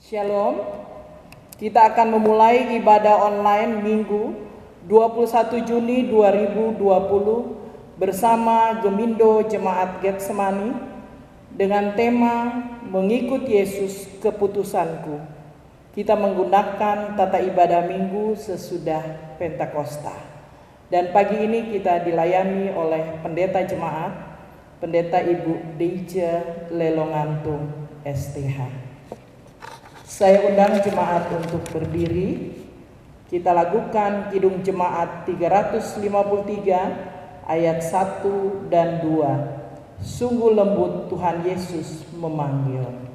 Shalom. Kita akan memulai ibadah online Minggu 21 Juni 2020 bersama Gemindo Jemaat Getsemani dengan tema Mengikut Yesus Keputusanku. Kita menggunakan tata ibadah Minggu sesudah Pentakosta. Dan pagi ini kita dilayani oleh Pendeta Jemaat, Pendeta Ibu Deija Lelongantung STH. Saya undang jemaat untuk berdiri. Kita lakukan Kidung Jemaat 353 ayat 1 dan 2. Sungguh lembut Tuhan Yesus memanggil.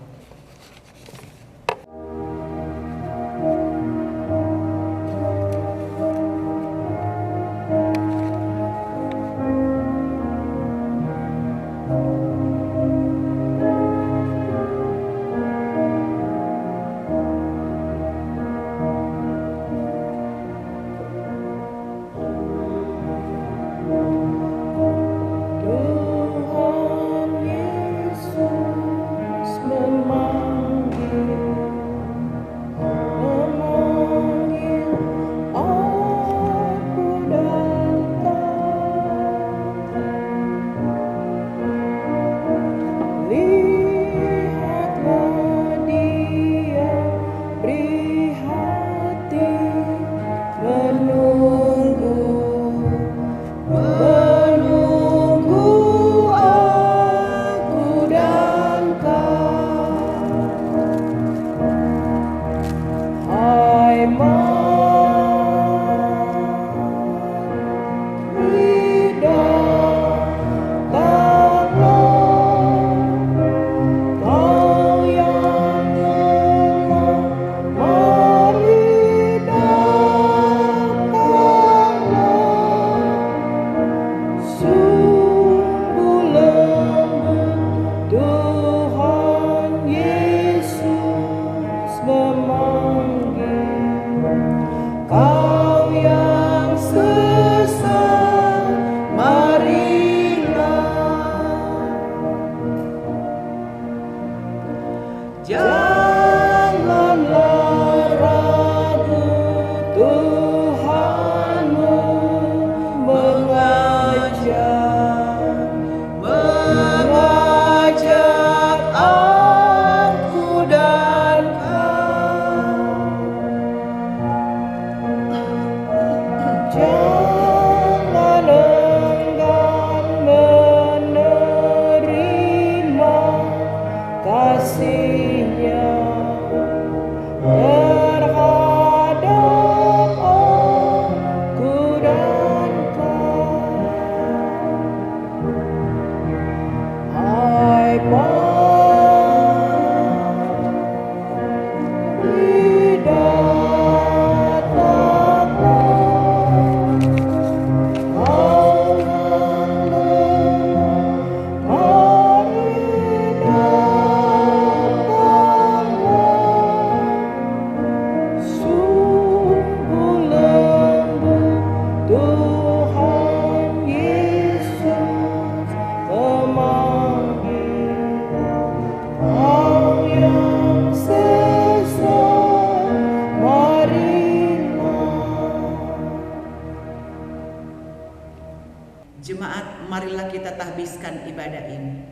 Jemaat, marilah kita tahbiskan ibadah ini.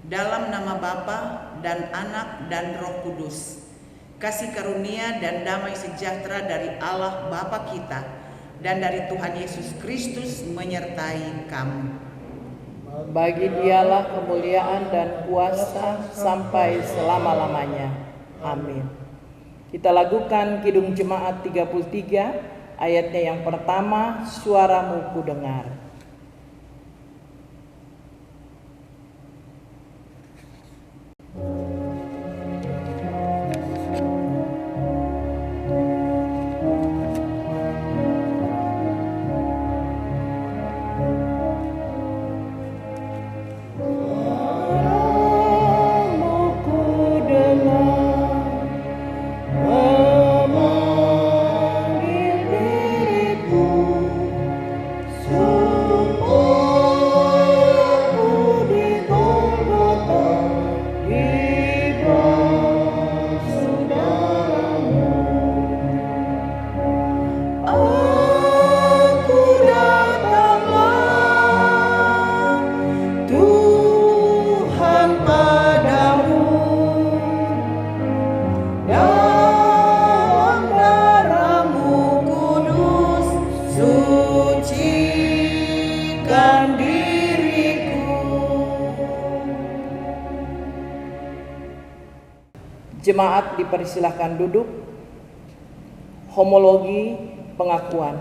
Dalam nama Bapa dan Anak dan Roh Kudus, kasih karunia dan damai sejahtera dari Allah Bapa kita dan dari Tuhan Yesus Kristus menyertai kamu. Bagi Dialah kemuliaan dan kuasa sampai selama-lamanya. Amin. Kita lakukan Kidung Jemaat 33, ayatnya yang pertama, suaramu ku dengar. Memanggil diriku, sucikan diriku. Jemaat dipersilahkan duduk. Homologi pengakuan.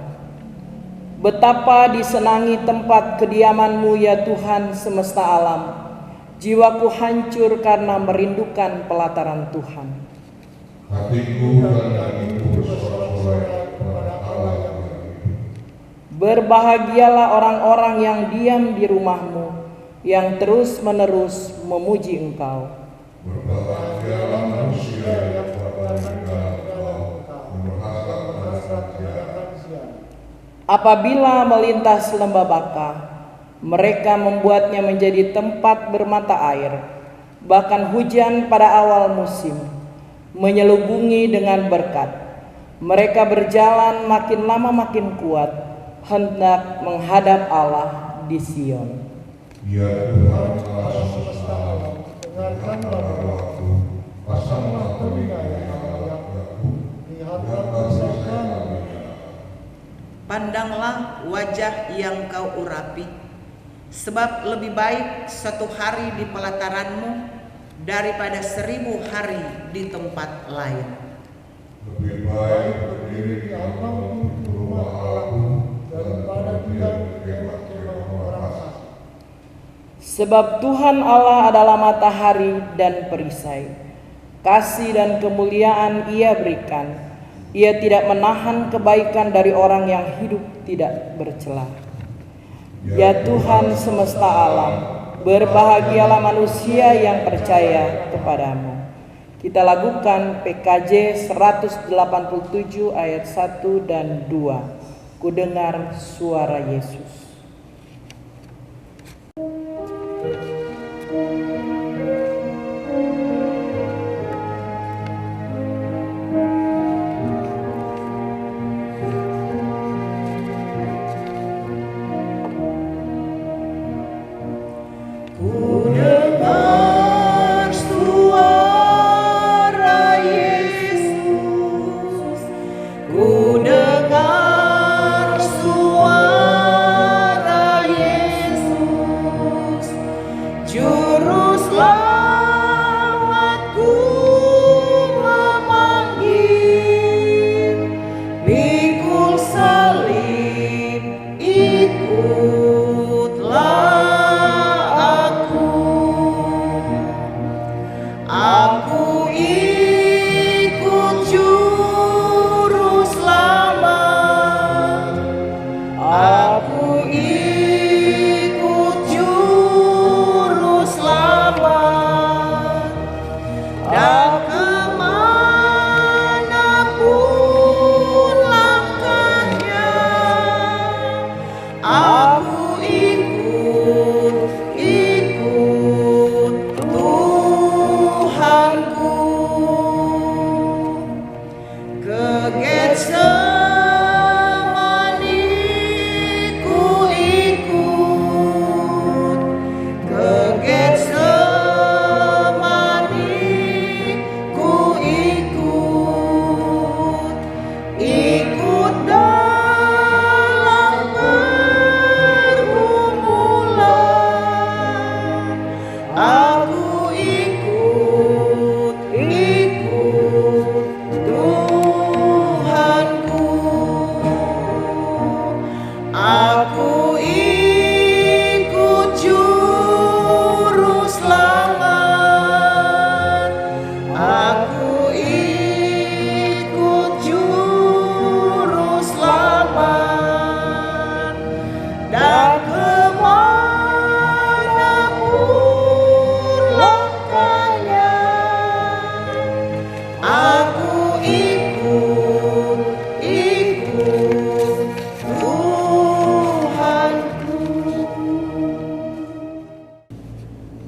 Betapa disenangi tempat kediaman-Mu ya Tuhan semesta alam. Jiwaku hancur karena merindukan pelataran Tuhan. Hatiku dan nyanyiku bersorak-sorai kepada Allah yang hidup. Berbahagialah orang-orang yang diam di rumah-Mu, yang terus-menerus memuji Engkau. Berbahagialah manusia yang berbahagia berharap pada kerajaan. Apabila melintas lembah Baka, mereka membuatnya menjadi tempat bermata air. Bahkan hujan pada awal musim menyelubungi dengan berkat. Mereka berjalan makin lama makin kuat, hendak menghadap Allah di Sion. Ya Tuhan Allah semesta alam, dengarkanlah doaku, pasanglah telinga yang rakyatku, lihatlah kasih kami. Pandanglah wajah yang Kau urapi, sebab lebih baik satu hari di pelataran-Mu daripada 1000 hari di tempat lain. Lebih baik berdiri di alam pintu rumah Allahku daripada diam di kemah-kemah orang asing. Sebab Tuhan Allah adalah matahari dan perisai. Kasih dan kemuliaan Ia berikan. Ia tidak menahan kebaikan dari orang yang hidup tidak bercela. Ya Tuhan semesta alam, berbahagialah manusia yang percaya kepadamu. Kita lakukan PKJ 187 ayat 1 dan 2. Kudengar suara Yesus.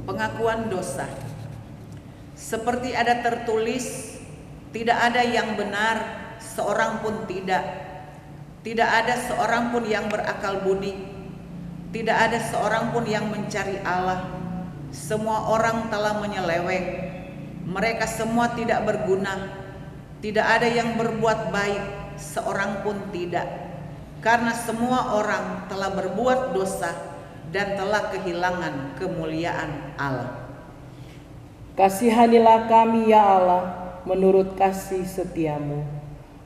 Pengakuan dosa. Seperti ada tertulis, tidak ada yang benar, seorang pun tidak. Tidak ada seorang pun yang berakal budi. Tidak ada seorang pun yang mencari Allah. Semua orang telah menyeleweng. Mereka semua tidak berguna. Tidak ada yang berbuat baik, seorang pun tidak. karena semua orang telah berbuat dosa dan telah kehilangan kemuliaan Allah. Kasihanilah kami ya Allah menurut kasih setiamu.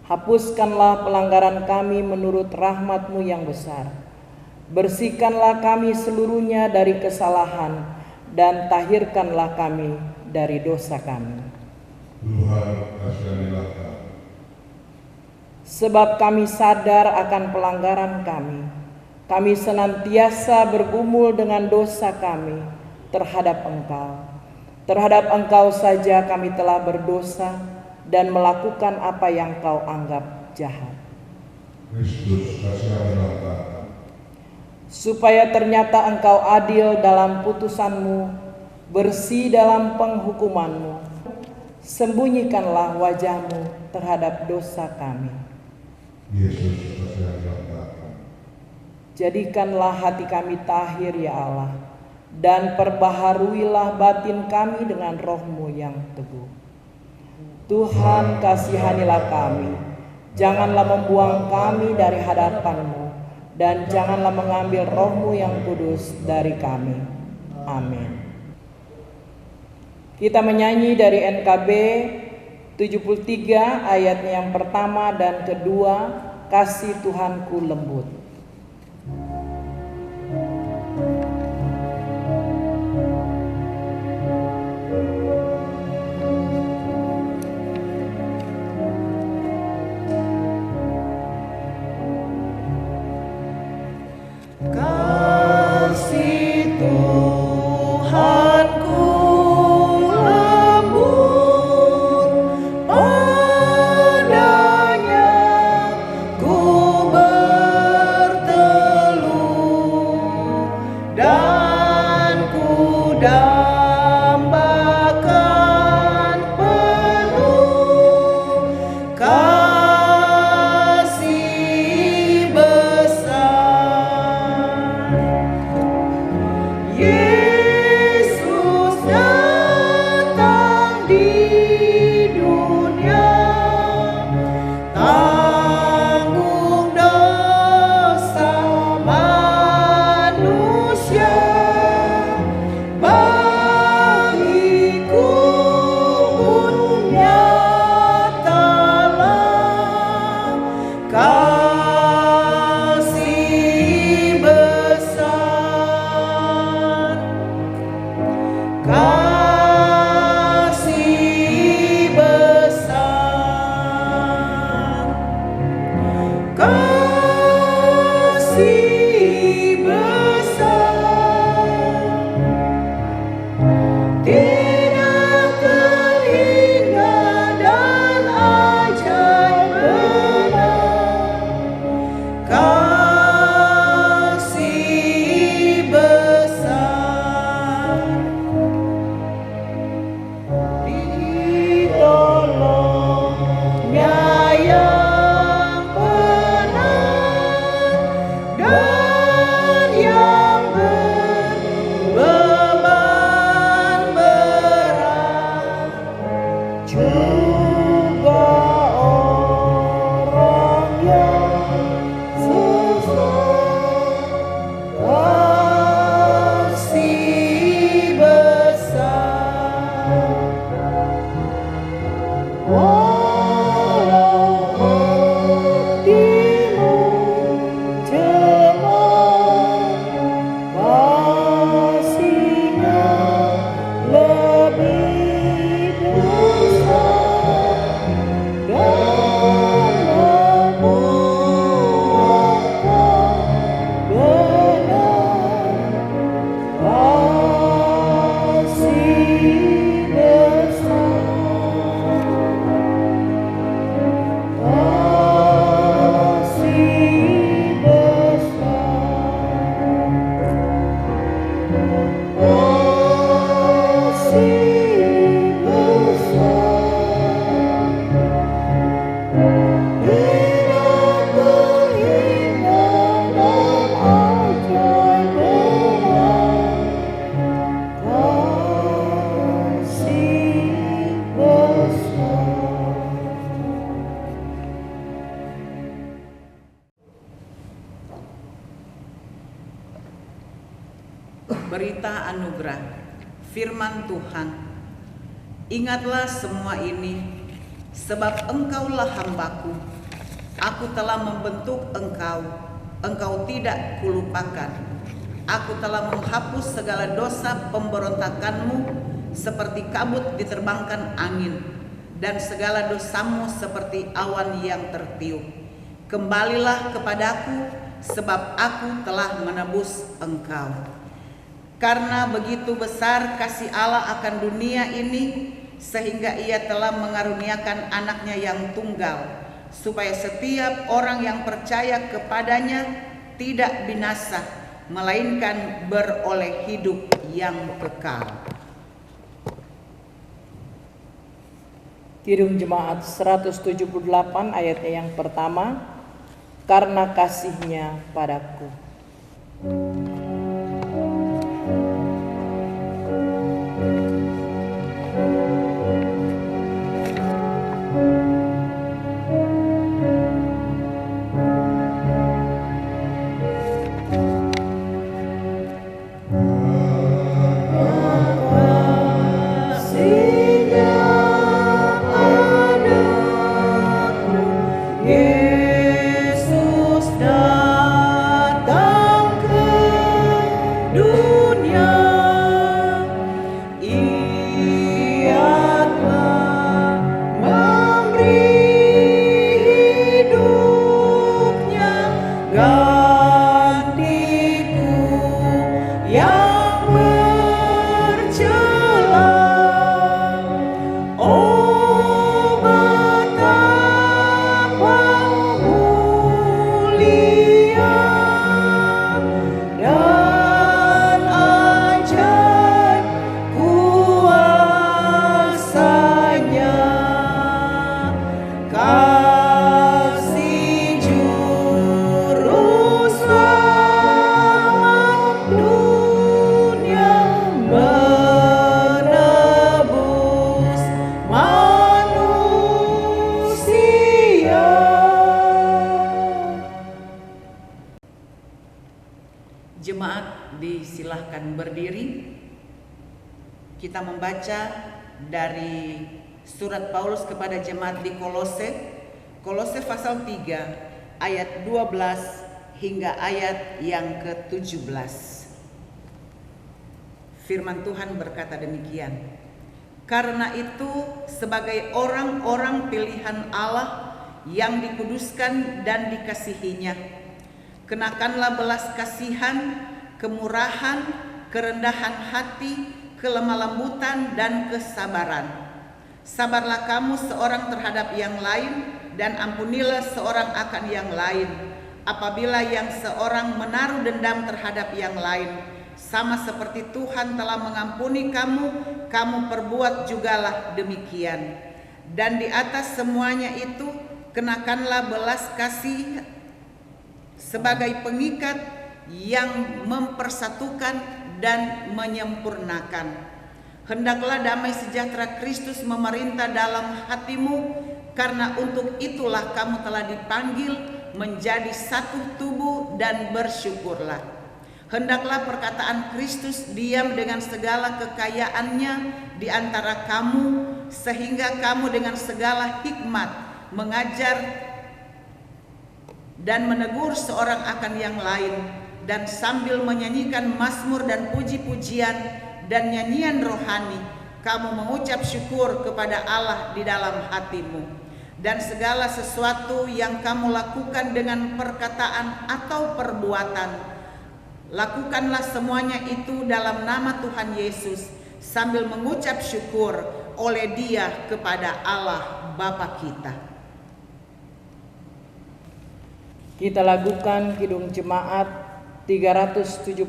Hapuskanlah pelanggaran kami menurut rahmat-Mu yang besar. Bersihkanlah kami seluruhnya dari kesalahan dan tahirkanlah kami dari dosa kami. Tuhan, kasihanilah kami. Sebab kami sadar akan pelanggaran kami. Kami senantiasa bergumul dengan dosa kami terhadap Engkau. Terhadap Engkau saja kami telah berdosa dan melakukan apa yang Kau anggap jahat. Kristus, kasihanilah kami. Supaya ternyata Engkau adil dalam putusan-Mu, bersih dalam penghukuman-Mu. Sembunyikanlah wajah-Mu terhadap dosa kami. Yesus, kasihanilah kami. Jadikanlah hati kami tahir ya Allah, dan perbaharuilah batin kami dengan roh-Mu yang teguh. Tuhan, kasihanilah kami, janganlah membuang kami dari hadapan-Mu, dan janganlah mengambil roh-Mu yang kudus dari kami. Amin. Kita menyanyi dari NKB 73 ayatnya yang pertama dan kedua, Kasih Tuhanku Lembut. Kasih Tuhanku lembut, padanya ku berteluh dan ku dambakan penuh kasih besar. Yesus datang di dunia, tanggung dosa manusia. Bagiku pun nyatalah kasih besar. Kasih besar. Kasih besar. Tidak terhingga dan ajaib benar. Kasih besar. Ditolongnya yang benar dan yang Berita anugerah, firman Tuhan. Ingatlah semua ini, sebab engkaulah hambaku. Aku telah membentuk engkau, engkau tidak kulupakan. Aku telah menghapus segala dosa pemberontakanmu, seperti kabut diterbangkan angin, dan segala dosamu seperti awan yang tertiup. Kembalilah kepadaku, sebab aku telah menebus engkau. Karena begitu besar kasih Allah akan dunia ini, sehingga Ia telah mengaruniakan anaknya yang tunggal, supaya setiap orang yang percaya kepadanya tidak binasa, melainkan beroleh hidup yang kekal. Kidung Jemaat 178 ayatnya yang pertama, karena kasih-Nya padaku. Yesus datang ke dunia, Ia telah memberi hidupnya gantiku yang bercela. Oh, betapa mulia dan ajaib kuasa-Nya, kasih juru selamat dunia menebus manusia. Jemaat disilahkan berdiri. Kita membaca dari surat Paulus kepada jemaat di Kolose, Kolose pasal 3 ayat 12 hingga ayat yang ke-17. Firman Tuhan berkata demikian. Karena itu, sebagai orang-orang pilihan Allah yang dikuduskan dan dikasihinya, kenakanlah belas kasihan, kemurahan, kerendahan hati, kelemah lembutan, dan kesabaran. Sabarlah kamu seorang terhadap yang lain, dan ampunilah seorang akan yang lain. Apabila yang seorang menaruh dendam terhadap yang lain, sama seperti Tuhan telah mengampuni kamu, kamu perbuat jugalah demikian. Dan di atas semuanya itu, kenakanlah belas kasih sebagai pengikat yang mempersatukan dan menyempurnakan. Hendaklah damai sejahtera Kristus memerintah dalam hatimu, karena untuk itulah kamu telah dipanggil menjadi satu tubuh, dan bersyukurlah. Hendaklah perkataan Kristus diam dengan segala kekayaannya di antara kamu, sehingga kamu dengan segala hikmat mengajar dan menegur seorang akan yang lain, dan sambil menyanyikan mazmur dan puji-pujian dan nyanyian rohani, kamu mengucap syukur kepada Allah di dalam hatimu. Dan segala sesuatu yang kamu lakukan dengan perkataan atau perbuatan, lakukanlah semuanya itu dalam nama Tuhan Yesus, sambil mengucap syukur oleh Dia kepada Allah Bapa kita. Kita lakukan Kidung Jemaat 371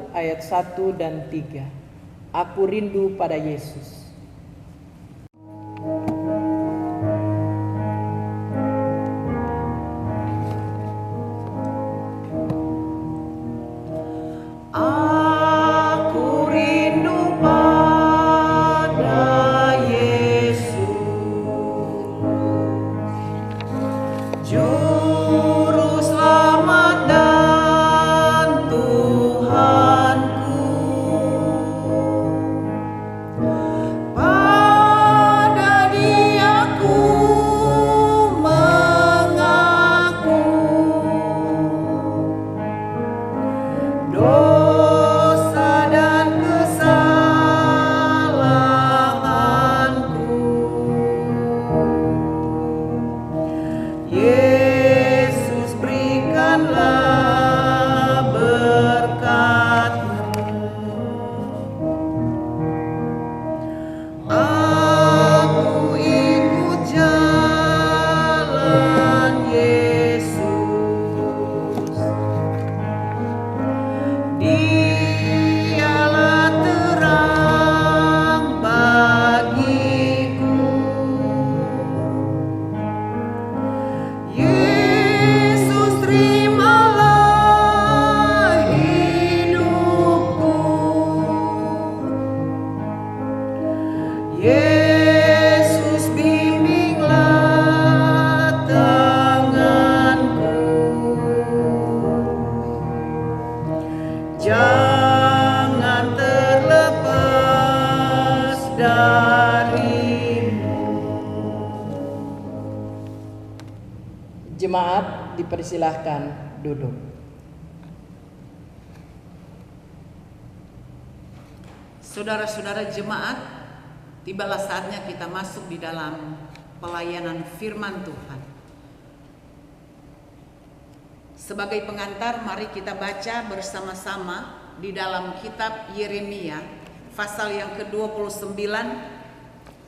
ayat 1 dan 3. Aku rindu pada Yesus. Aku rindu pada Yesus, Juru Selamat dan Tuhanku. dosa dan kesalahanku. Yesus, berikanlah berkat-Mu. Aku ikut jalan Yesus. Dialah terang bagiku. Yesus, terimalah hidupku. Yesus, bimbinglah tanganku. Jangan terlepas dari-Mu. Jemaat dipersilahkan duduk. Saudara-saudara jemaat, tibalah saatnya kita masuk di dalam pelayanan firman Tuhan. Sebagai pengantar, mari kita baca bersama-sama di dalam kitab Yeremia pasal yang ke-29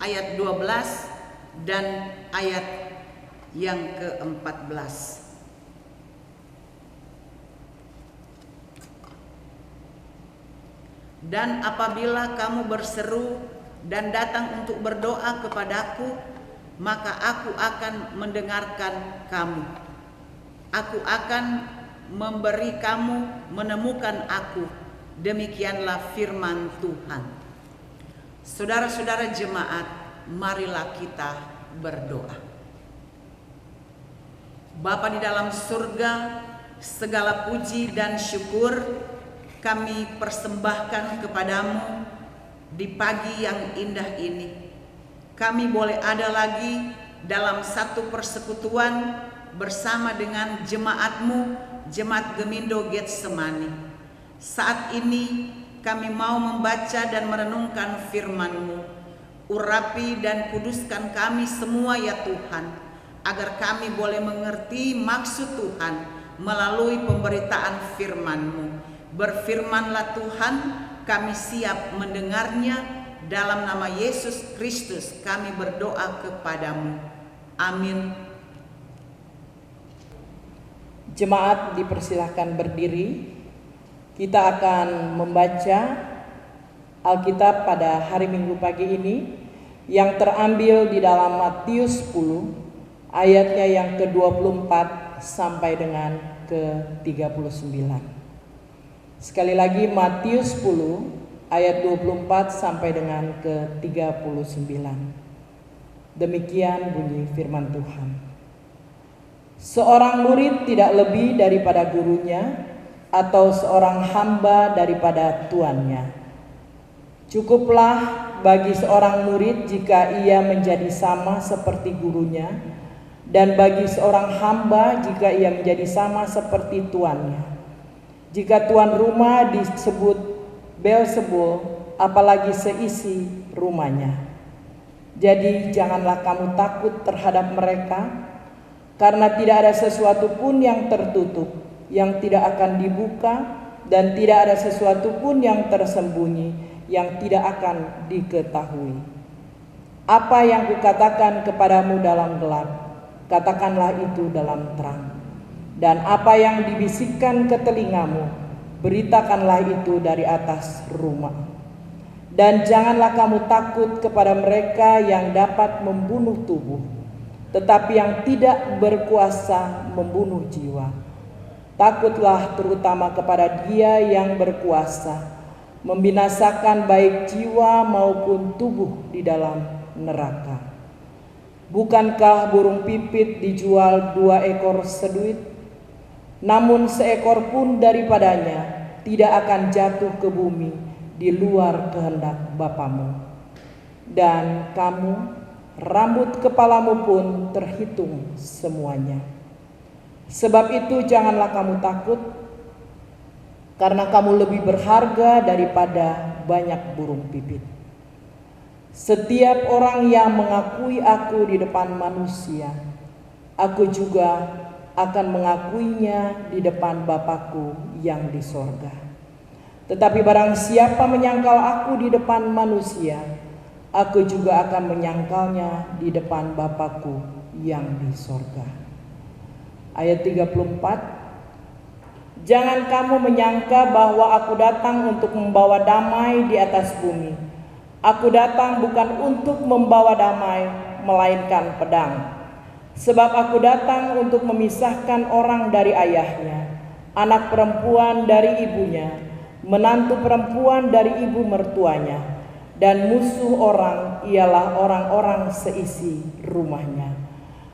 ayat 12 dan ayat yang ke-14. Dan apabila kamu berseru dan datang untuk berdoa kepadaku, maka aku akan mendengarkan kamu. Aku akan memberi kamu menemukan aku. Demikianlah firman Tuhan. Saudara-saudara jemaat, marilah kita berdoa. Bapa di dalam surga, segala puji dan syukur kami persembahkan kepadamu di pagi yang indah ini. Kami boleh ada lagi dalam satu persekutuan bersama dengan jemaat-Mu, Jemaat Gemindo Getsemani. Saat ini kami mau membaca dan merenungkan firman-Mu. Urapi dan kuduskan kami semua ya Tuhan, agar kami boleh mengerti maksud Tuhan melalui pemberitaan firman-Mu. Berfirmanlah Tuhan, kami siap mendengarnya. Dalam nama Yesus Kristus kami berdoa kepadamu. Amin. Jemaat dipersilahkan berdiri. Kita akan membaca Alkitab pada hari Minggu pagi ini yang terambil di dalam Matius 10 ayatnya yang ke-24 sampai dengan ke-39. Sekali lagi Matius 10 ayat 24 sampai dengan ke-39. Demikian bunyi firman Tuhan. Seorang murid tidak lebih daripada gurunya, atau seorang hamba daripada tuannya. Cukuplah bagi seorang murid jika ia menjadi sama seperti gurunya, dan bagi seorang hamba jika ia menjadi sama seperti tuannya. Jika tuan rumah disebut Beelzebul, apalagi seisi rumahnya. Jadi janganlah kamu takut terhadap mereka, karena tidak ada sesuatu pun yang tertutup, yang tidak akan dibuka, dan tidak ada sesuatu pun yang tersembunyi, yang tidak akan diketahui. Apa yang kukatakan kepadamu dalam gelap, katakanlah itu dalam terang. Dan apa yang dibisikkan ke telingamu, beritakanlah itu dari atas rumah. Dan janganlah kamu takut kepada mereka yang dapat membunuh tubuh, tetapi yang tidak berkuasa membunuh jiwa. Takutlah terutama kepada Dia yang berkuasa membinasakan baik jiwa maupun tubuh di dalam neraka. Bukankah burung pipit dijual 2 ekor seduit? Namun seekor pun daripadanya tidak akan jatuh ke bumi di luar kehendak Bapamu. Dan kamu, rambut kepalamu pun terhitung semuanya. Sebab itu janganlah kamu takut, karena kamu lebih berharga daripada banyak burung pipit. Setiap orang yang mengakui aku di depan manusia, aku juga akan mengakuinya di depan Bapa-Ku yang di sorga. Tetapi barang siapa menyangkal aku di depan manusia, aku juga akan menyangkalnya di depan Bapa-Ku yang di sorga. Ayat 34. Jangan kamu menyangka bahwa aku datang untuk membawa damai di atas bumi. Aku datang bukan untuk membawa damai, melainkan pedang. Sebab aku datang untuk memisahkan orang dari ayahnya, anak perempuan dari ibunya, menantu perempuan dari ibu mertuanya, dan musuh orang ialah orang-orang seisi rumahnya.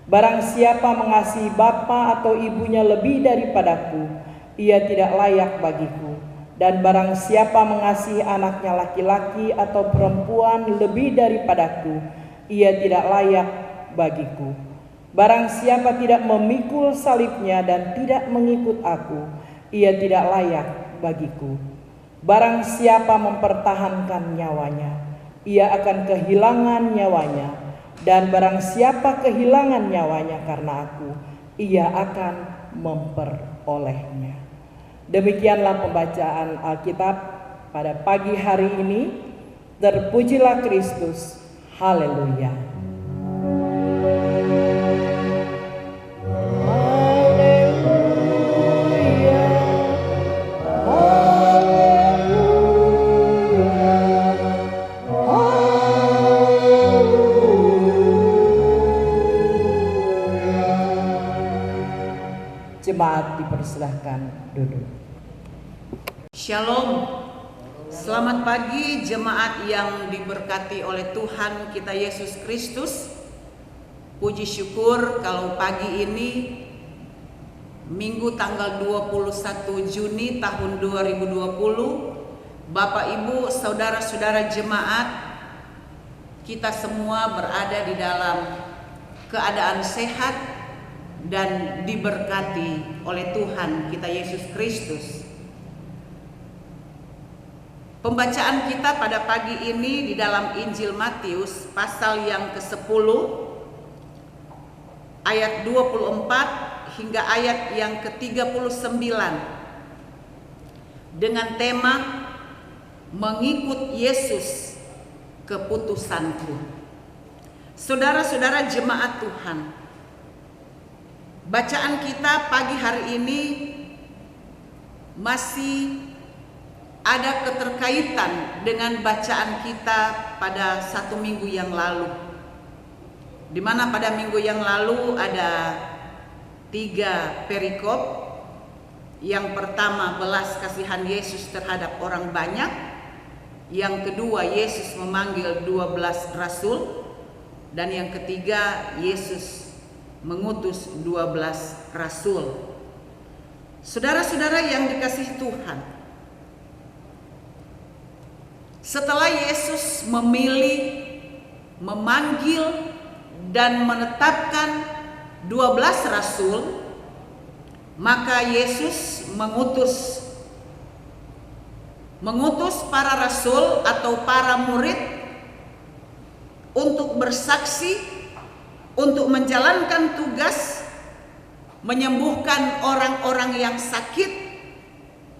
Barang siapa mengasihi bapa atau ibunya lebih daripadaku, ia tidak layak bagiku. Dan barang siapa mengasihi anaknya laki-laki atau perempuan lebih daripadaku, ia tidak layak bagiku. Barang siapa tidak memikul salibnya dan tidak mengikut aku, ia tidak layak bagiku. Barang siapa mempertahankan nyawanya, ia akan kehilangan nyawanya. Dan barang siapa kehilangan nyawanya karena aku, ia akan memperolehnya. Demikianlah pembacaan Alkitab pada pagi hari ini. Terpujilah Kristus. Haleluya. Jemaat dipersilahkan duduk. Shalom. Selamat pagi jemaat yang diberkati oleh Tuhan kita Yesus Kristus. Puji syukur kalau pagi ini Minggu tanggal 21 Juni tahun 2020, Bapak Ibu, saudara-saudara jemaat, kita semua berada di dalam keadaan sehat dan diberkati oleh Tuhan kita Yesus Kristus. Pembacaan kita pada pagi ini di dalam Injil Matius pasal yang ke-10 ayat 24 hingga ayat yang ke-39 dengan tema mengikut Yesus keputusanku. Saudara-saudara jemaat Tuhan, bacaan kita pagi hari ini masih ada keterkaitan dengan bacaan kita pada satu minggu yang lalu, di mana pada minggu yang lalu ada 3 perikop. Yang pertama, belas kasihan Yesus terhadap orang banyak. Yang kedua, Yesus memanggil 12 rasul. Dan yang ketiga, Yesus mengutus 12 rasul. Saudara-saudara yang dikasihi Tuhan, setelah Yesus memilih, memanggil, dan menetapkan 12 rasul, maka Yesus mengutus para rasul atau para murid untuk bersaksi, untuk menjalankan tugas, menyembuhkan orang-orang yang sakit,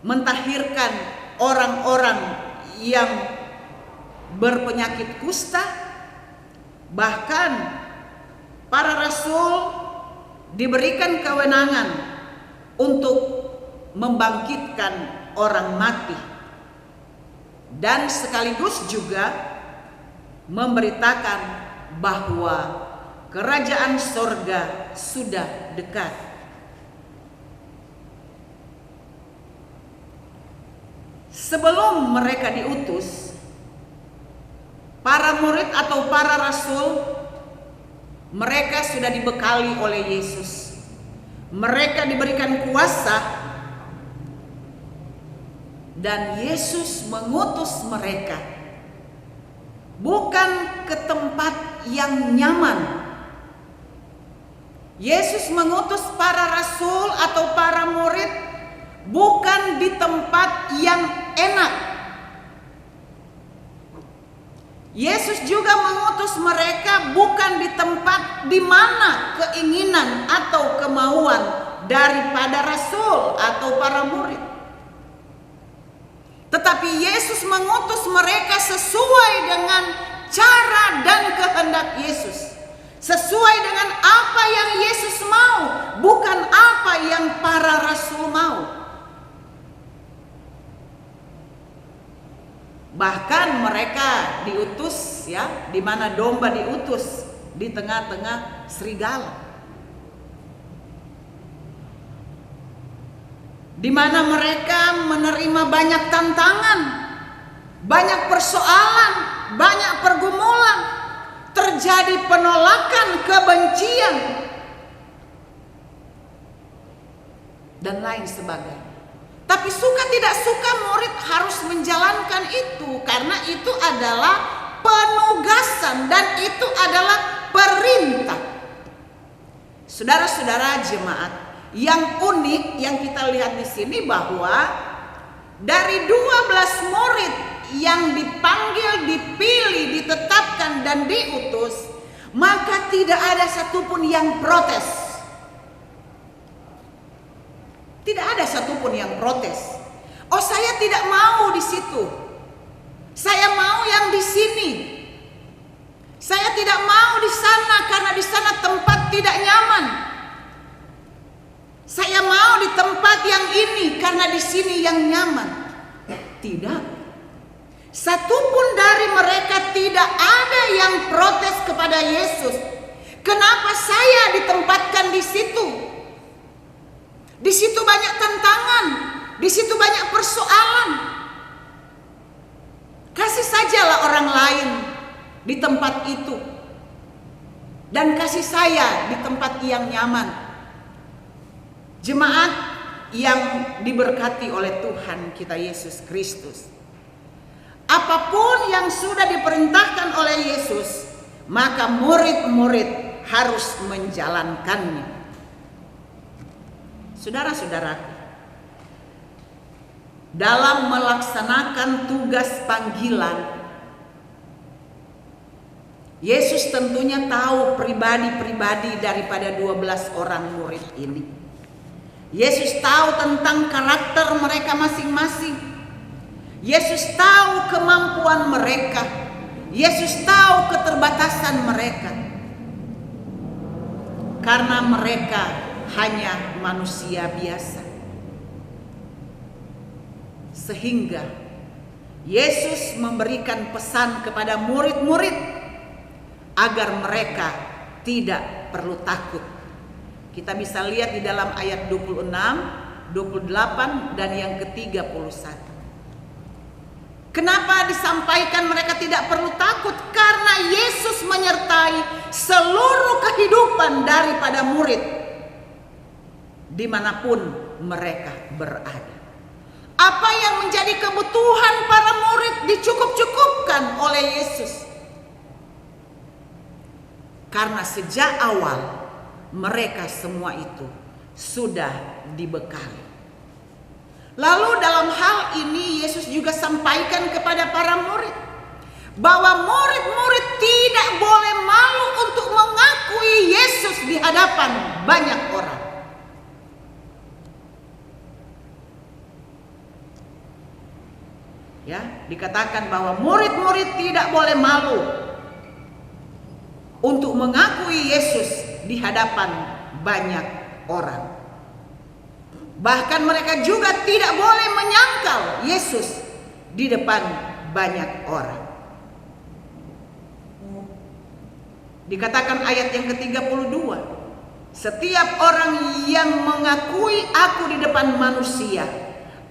mentahirkan orang-orang yang berpenyakit kusta. Bahkan para rasul diberikan kewenangan untuk membangkitkan orang mati dan sekaligus juga memberitakan bahwa kerajaan sorga sudah dekat. Sebelum mereka diutus, para murid atau para rasul, mereka sudah dibekali oleh Yesus. Mereka diberikan kuasa dan Yesus mengutus mereka bukan ke tempat yang nyaman. Yesus mengutus para rasul atau para murid bukan di tempat yang enak. Yesus juga mengutus mereka bukan di tempat di mana keinginan atau kemauan daripada rasul atau para murid. Tetapi Yesus mengutus mereka sesuai dengan cara dan kehendak Yesus. Sesuai dengan apa yang Yesus mau, bukan apa yang para rasul mau. Bahkan mereka diutus ya, di mana domba diutus di tengah-tengah serigala. Di mana mereka menerima banyak tantangan, banyak persoalan, banyak pergumulan, terjadi penolakan, kebencian, dan lain sebagainya. Tapi suka tidak suka murid harus menjalankan itu, karena itu adalah penugasan dan itu adalah perintah. Saudara-saudara jemaat, yang unik yang kita lihat di sini bahwa dari 12 murid yang dipanggil, dipilih, ditetapkan dan diutus, maka tidak ada satupun yang protes. Tidak ada satupun yang protes. Oh, saya tidak mau di situ. Saya mau yang di sini. Saya tidak mau di sana karena di sana tempat tidak nyaman. Saya mau di tempat yang ini karena di sini yang nyaman. Tidak. Satupun dari mereka tidak ada yang protes kepada Yesus. Kenapa saya ditempatkan di situ? Di situ banyak tantangan, di situ banyak persoalan. Kasih sajalah orang lain di tempat itu. Dan kasih saya di tempat yang nyaman. Jemaat yang diberkati oleh Tuhan kita Yesus Kristus. Apapun yang sudah diperintahkan oleh Yesus, maka murid-murid harus menjalankannya. Saudara-saudaraku, dalam melaksanakan tugas panggilan, Yesus tentunya tahu pribadi-pribadi daripada 12 orang murid ini. Yesus tahu tentang karakter mereka masing-masing. Yesus tahu kemampuan mereka. Yesus tahu keterbatasan mereka. Karena mereka hanya manusia biasa. Sehingga Yesus memberikan pesan kepada murid-murid agar mereka tidak perlu takut. Kita bisa lihat di dalam ayat 26, 28 dan yang ke-31. Kenapa disampaikan mereka tidak perlu takut? Karena Yesus menyertai seluruh kehidupan daripada murid dimanapun mereka berada. Apa yang menjadi kebutuhan para murid dicukup-cukupkan oleh Yesus. Karena sejak awal mereka semua itu sudah dibekali. Lalu dalam hal ini Yesus juga sampaikan kepada para murid bahwa murid-murid tidak boleh malu untuk mengakui Yesus di hadapan banyak orang. Ya, dikatakan bahwa murid-murid tidak boleh malu untuk mengakui Yesus di hadapan banyak orang. Bahkan mereka juga tidak boleh menyangkal Yesus di depan banyak orang. Dikatakan ayat yang ke-32, setiap orang yang mengakui aku di depan manusia,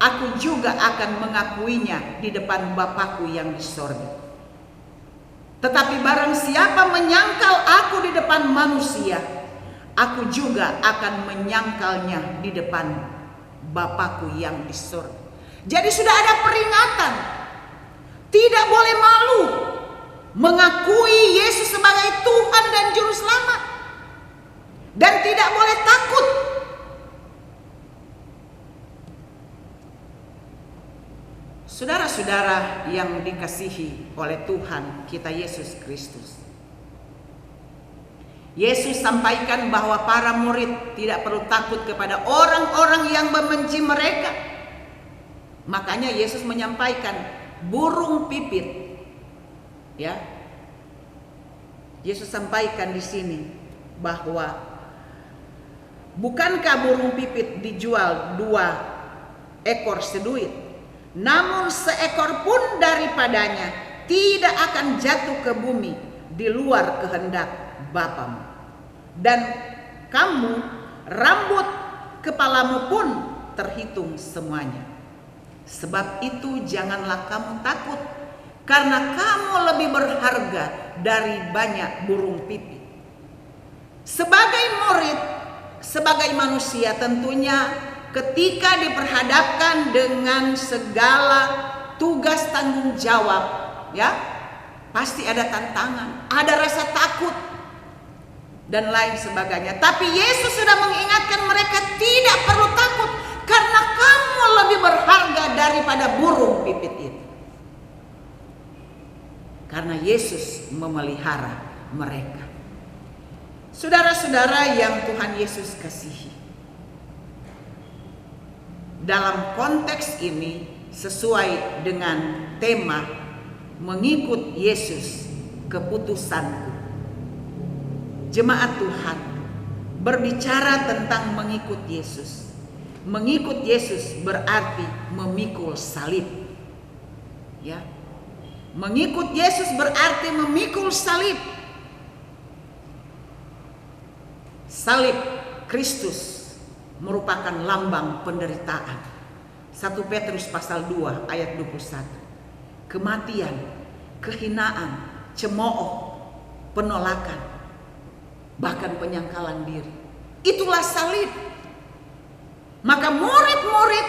aku juga akan mengakuinya di depan Bapakku yang di sorga. Tetapi barang siapa menyangkal aku di depan manusia, aku juga akan menyangkalnya di depan Bapakku yang di surga. Jadi sudah ada peringatan. Tidak boleh malu mengakui Yesus sebagai Tuhan dan Juru Selamat. Dan tidak boleh takut. Saudara-saudara yang dikasihi oleh Tuhan kita Yesus Kristus, Yesus sampaikan bahwa para murid tidak perlu takut kepada orang-orang yang membenci mereka. Makanya Yesus menyampaikan burung pipit. Ya. Yesus sampaikan di sini bahwa bukankah burung pipit dijual 2 ekor seduit? Namun seekor pun daripadanya tidak akan jatuh ke bumi di luar kehendak Bapamu. Dan kamu, rambut kepalamu pun terhitung semuanya. Sebab itu janganlah kamu takut, karena kamu lebih berharga dari banyak burung pipit. Sebagai murid, sebagai manusia tentunya ketika diperhadapkan dengan segala tugas tanggung jawab, ya, pasti ada tantangan, ada rasa takut dan lain sebagainya. Tapi Yesus sudah mengingatkan mereka tidak perlu takut, karena kamu lebih berharga daripada burung pipit itu. Karena Yesus memelihara mereka. Saudara-saudara yang Tuhan Yesus kasihi, dalam konteks ini sesuai dengan tema mengikut Yesus, keputusanku. Jemaat Tuhan berbicara tentang mengikut Yesus. Mengikut Yesus berarti memikul salib. Ya. Mengikut Yesus berarti memikul salib. Salib Kristus merupakan lambang penderitaan. 1 Petrus pasal 2 ayat 21. Kematian, kehinaan, cemooh, penolakan, bahkan penyangkalan diri. Itulah salib. Maka murid-murid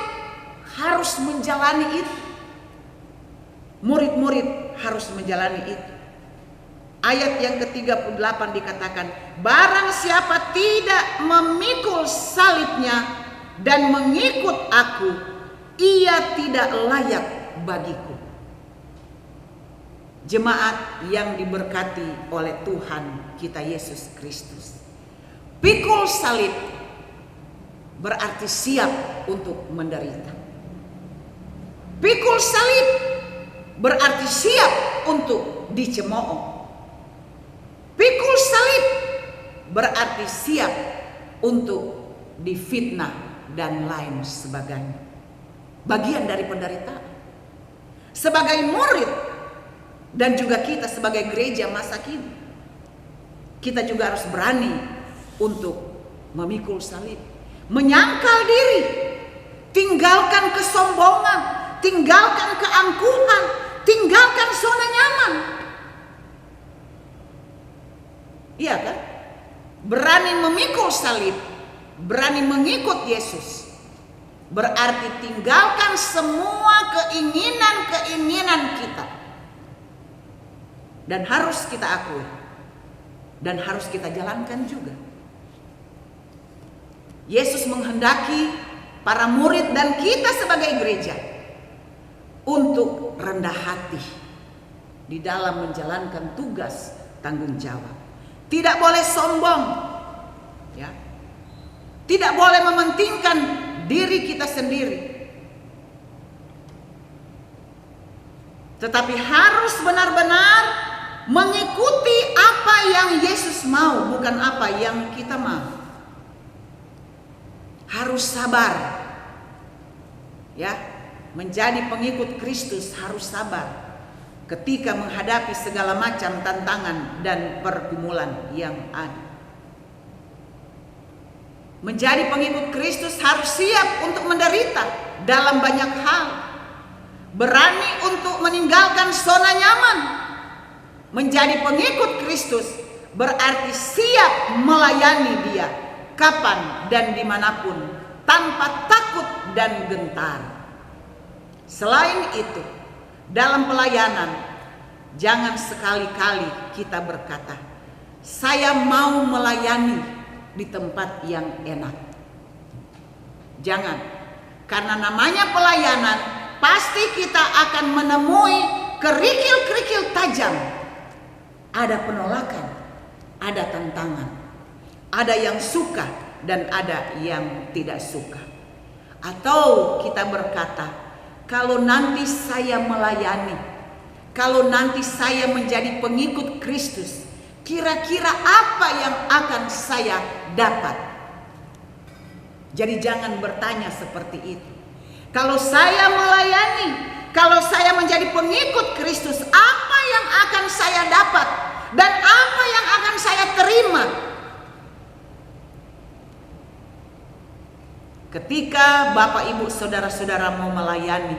harus menjalani itu. Murid-murid harus menjalani itu. Ayat yang ke-38 dikatakan, barang siapa tidak memikul salibnya dan mengikut aku, ia tidak layak bagiku. Jemaat yang diberkati oleh Tuhan kita Yesus Kristus, pikul salib berarti siap untuk menderita. Pikul salib berarti siap untuk dicemooh. Pikul salib berarti siap untuk difitnah dan lain sebagainya. Bagian dari penderitaan. Sebagai murid dan juga kita sebagai gereja masa kini, kita juga harus berani untuk memikul salib, menyangkal diri, tinggalkan kesombongan, tinggalkan keangkuhan, tinggalkan zona nyaman. Iya kan? Berani memikul salib, berani mengikut Yesus, berarti tinggalkan semua keinginan-keinginan kita. Dan harus kita akui, dan harus kita jalankan juga. Yesus menghendaki para murid dan kita sebagai gereja untuk rendah hati di dalam menjalankan tugas tanggung jawab. Tidak boleh sombong, ya. Tidak boleh mementingkan diri kita sendiri. Tetapi harus benar-benar mengikuti apa yang Yesus mau, bukan apa yang kita mau. Harus sabar. Ya, menjadi pengikut Kristus harus sabar ketika menghadapi segala macam tantangan dan pergumulan yang ada. Menjadi pengikut Kristus harus siap untuk menderita dalam banyak hal. Berani untuk meninggalkan zona nyaman. Menjadi pengikut Kristus berarti siap melayani Dia kapan dan dimanapun tanpa takut dan gentar. Selain itu, dalam pelayanan jangan sekali-kali kita berkata, saya mau melayani di tempat yang enak. Jangan, karena namanya pelayanan pasti kita akan menemui kerikil-kerikil tajam. Ada penolakan, ada tantangan, ada yang suka dan ada yang tidak suka. Atau kita berkata, kalau nanti saya melayani, kalau nanti saya menjadi pengikut Kristus, kira-kira apa yang akan saya dapat? Jadi jangan bertanya seperti itu. Kalau saya melayani, kalau saya menjadi pengikut Kristus, apa yang akan saya dapat dan apa yang akan saya terima? Ketika Bapak, Ibu, saudara-saudara mau melayani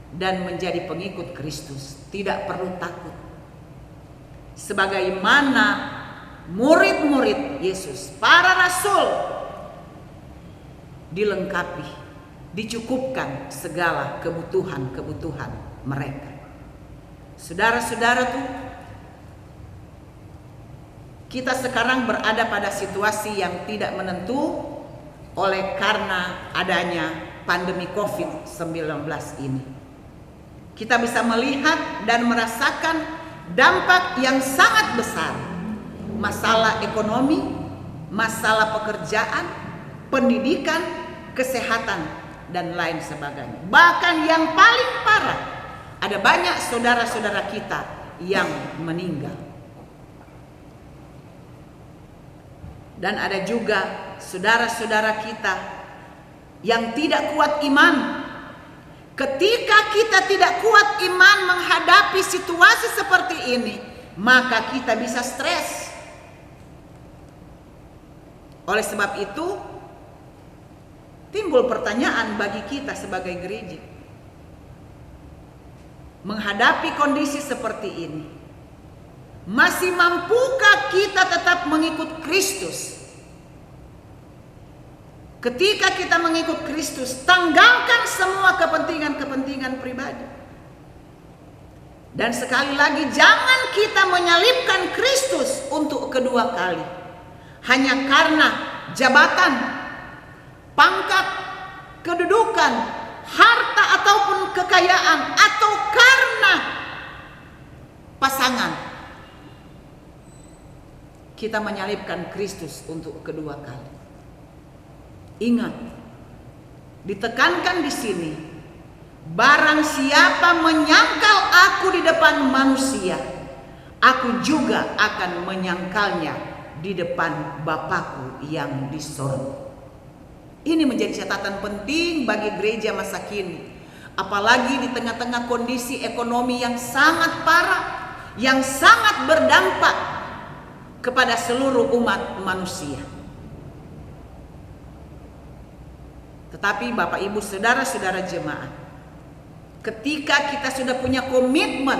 dan menjadi pengikut Kristus, tidak perlu takut. Sebagaimana murid-murid Yesus, para rasul, dilengkapi, dicukupkan segala kebutuhan-kebutuhan mereka. Saudara-saudara tuh, kita sekarang berada pada situasi yang tidak menentu oleh karena adanya pandemi COVID-19 ini. Kita bisa melihat dan merasakan dampak yang sangat besar. Masalah ekonomi, masalah pekerjaan, pendidikan, kesehatan, dan lain sebagainya. Bahkan yang paling parah, ada banyak saudara-saudara kita yang meninggal. Dan ada juga saudara-saudara kita yang tidak kuat iman. Ketika kita tidak kuat iman menghadapi situasi seperti ini, maka kita bisa stres. Oleh sebab itu, timbul pertanyaan bagi kita sebagai gereja. Menghadapi kondisi seperti ini, masih mampukah kita tetap mengikut Kristus? Ketika kita mengikut Kristus, tanggalkan semua kepentingan-kepentingan pribadi. Dan sekali lagi, jangan kita menyalibkan Kristus untuk kedua kali. Hanya karena jabatan, pangkat, kedudukan, harta ataupun kekayaan, atau karena pasangan, kita menyalibkan Kristus untuk kedua kali. Ingat, ditekankan di sini, barang siapa menyangkal aku di depan manusia, aku juga akan menyangkalnya di depan Bapakku yang di sorga. Ini menjadi catatan penting bagi gereja masa kini, apalagi di tengah-tengah kondisi ekonomi yang sangat parah, yang sangat berdampak kepada seluruh umat manusia. Tetapi Bapak, Ibu, saudara-saudara jemaat, ketika kita sudah punya komitmen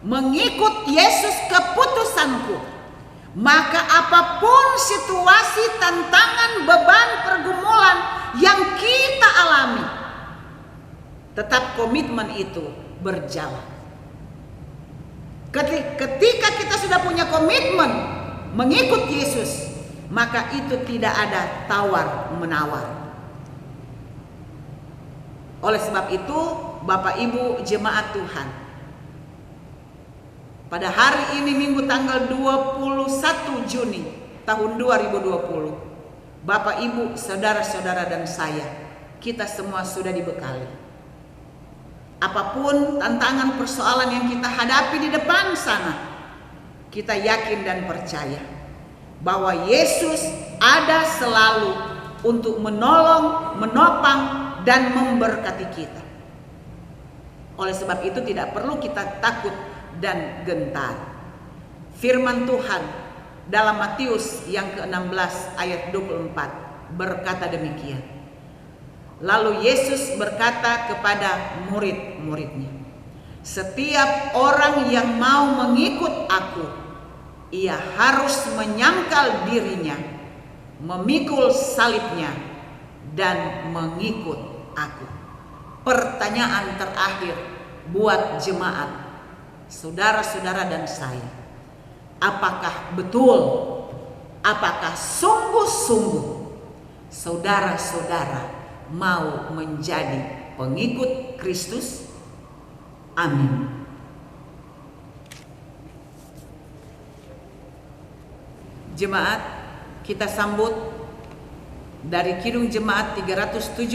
mengikut Yesus keputusanku, maka apapun situasi, tantangan, beban, pergumulan yang kita alami, tetap komitmen itu berjalan. Ketika kita sudah punya komitmen mengikut Yesus, maka itu tidak ada tawar-menawar. Oleh sebab itu, Bapak, Ibu, jemaat Tuhan, pada hari ini Minggu tanggal 21 Juni tahun 2020, Bapak, Ibu, saudara-saudara dan saya, kita semua sudah dibekali. Apapun tantangan persoalan yang kita hadapi di depan sana, kita yakin dan percaya bahwa Yesus ada selalu untuk menolong, menopang, dan memberkati kita. Oleh sebab itu tidak perlu kita takut dan gentar. Firman Tuhan dalam Matius yang ke-16 ayat 24 berkata demikian. Lalu Yesus berkata kepada murid-muridnya, setiap orang yang mau mengikut aku, ia harus menyangkal dirinya, memikul salibnya, dan mengikut aku. Pertanyaan terakhir buat jemaat, saudara-saudara dan saya, apakah betul, apakah sungguh-sungguh saudara-saudara mau menjadi pengikut Kristus. Amin. Jemaat, kita sambut dari Kidung Jemaat 375,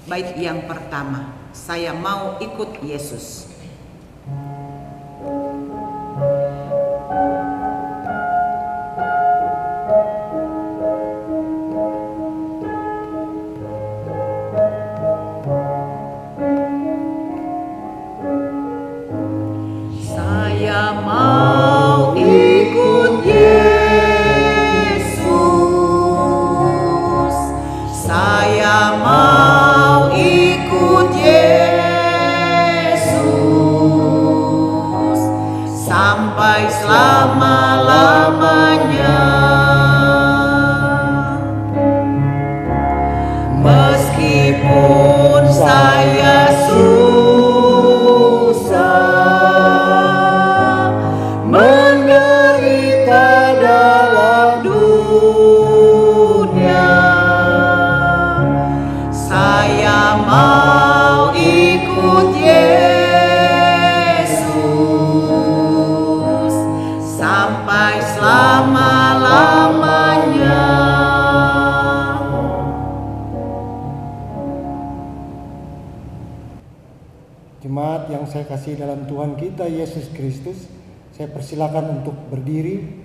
bait yang pertama, saya mau ikut Yesus. Saya mau ikut Yesus. Saya mau ikut Yesus sampai selama-lamanya. Meskipun saya susah menderita dalam dunia, saya mau ikut Yesus sampai selama-lamanya. Jemaat yang saya kasih dalam Tuhan kita Yesus Kristus, saya persilakan untuk berdiri.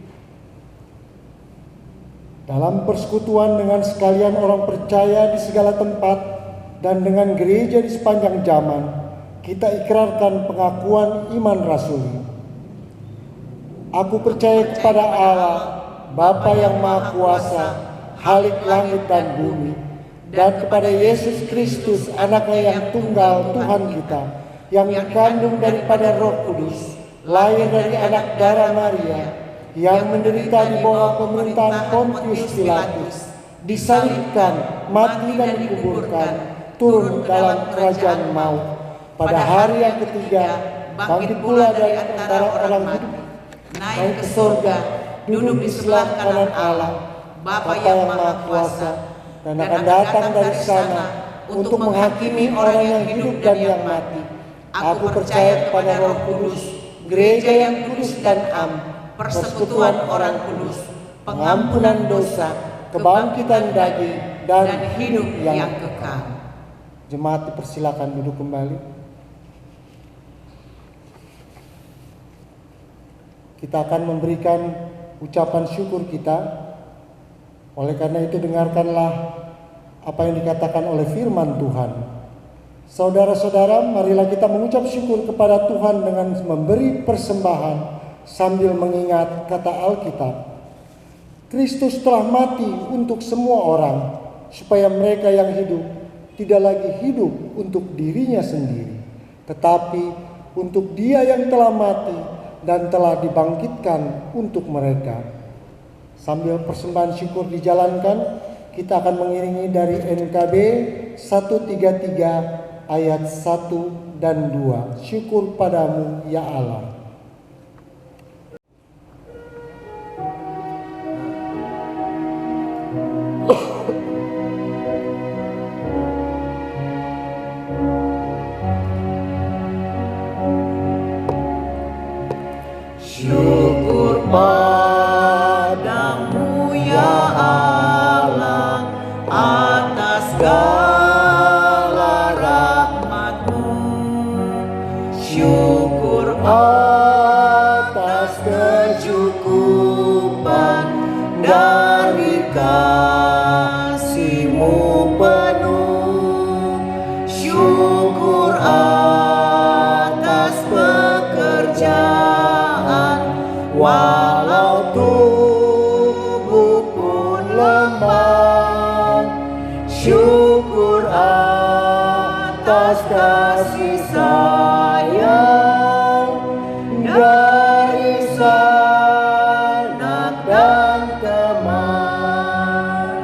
Dalam persekutuan dengan sekalian orang percaya di segala tempat dan dengan gereja di sepanjang zaman, kita ikrarkan pengakuan iman rasuli. Aku percaya kepada Allah, Bapa yang Maha Kuasa, Khalik langit dan bumi, dan kepada Yesus Kristus, Anaknya yang tunggal, Tuhan kita, yang dikandung daripada Roh Kudus, lahir dari anak darah Maria, yang menderita di bawah pemerintahan Pontius Pilatus, disalibkan, mati dan dikuburkan, turun dalam kerajaan maut. Pada hari yang ketiga, bangkit pula dari antara orang hidup, naik ke surga, duduk di sebelah kanan Allah, Bapa yang Maha Kuasa, dan akan datang dari sana untuk menghakimi orang yang hidup dan yang mati. Aku percaya kepada Roh Kudus, gereja yang kudus dan am, persekutuan orang kudus, pengampunan dosa, kebangkitan daging, dan hidup yang kekal. Jemaat dipersilakan duduk kembali. Kita akan memberikan ucapan syukur kita. Oleh karena itu dengarkanlah apa yang dikatakan oleh firman Tuhan. Saudara-saudara, marilah kita mengucap syukur kepada Tuhan dengan memberi persembahan sambil mengingat kata Alkitab. Kristus telah mati untuk semua orang, supaya mereka yang hidup tidak lagi hidup untuk dirinya sendiri, tetapi untuk Dia yang telah mati dan telah dibangkitkan untuk mereka. Sambil persembahan syukur dijalankan, kita akan mengiringi dari NKB 133 ayat 1 dan 2. Syukur padamu ya Allah. Syukur padamu ya Allah atas segala rahmat-Mu. Syukur atas kecukupan dari kasih-Mu penuh. Syukur atas pekerjaan walau tubuh pun lemah. Syukur atas kasih sayang dari sanak dan teman.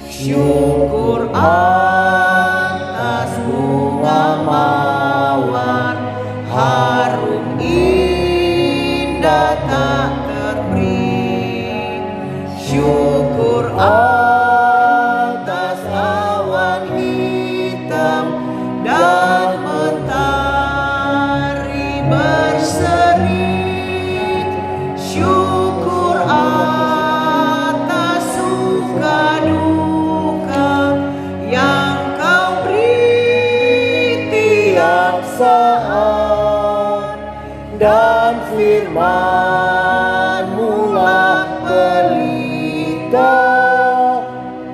Syukur atas bunga mawar harum indah tak terberi. Syukur atas saat dan firman-Mu-lah pelita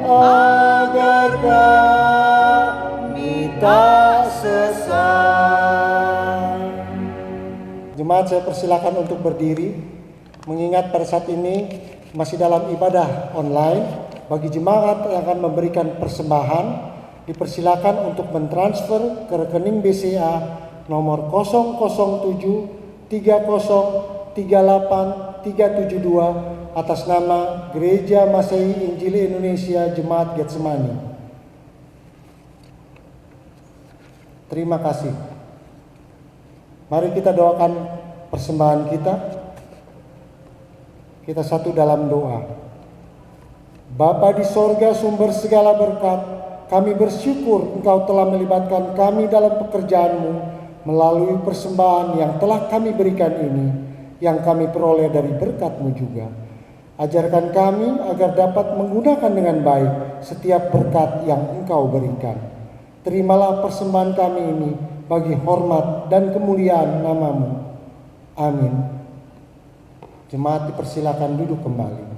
agar kami tak sesat. Jemaat, saya persilakan untuk berdiri, mengingat pada saat ini masih dalam ibadah online. Bagi jemaat yang akan memberikan persembahan, dipersilakan untuk mentransfer ke rekening BCA nomor 007 30 38 372 atas nama Gereja Masehi Injili Indonesia Jemaat Getsemani. Terima kasih. Mari kita doakan persembahan kita. Kita satu dalam doa. Bapa di sorga, sumber segala berkat, kami bersyukur Engkau telah melibatkan kami dalam pekerjaan-Mu melalui persembahan yang telah kami berikan ini, yang kami peroleh dari berkat-Mu juga. Ajarkan kami agar dapat menggunakan dengan baik setiap berkat yang Engkau berikan. Terimalah persembahan kami ini bagi hormat dan kemuliaan nama-Mu. Amin. Jemaat dipersilakan duduk kembali.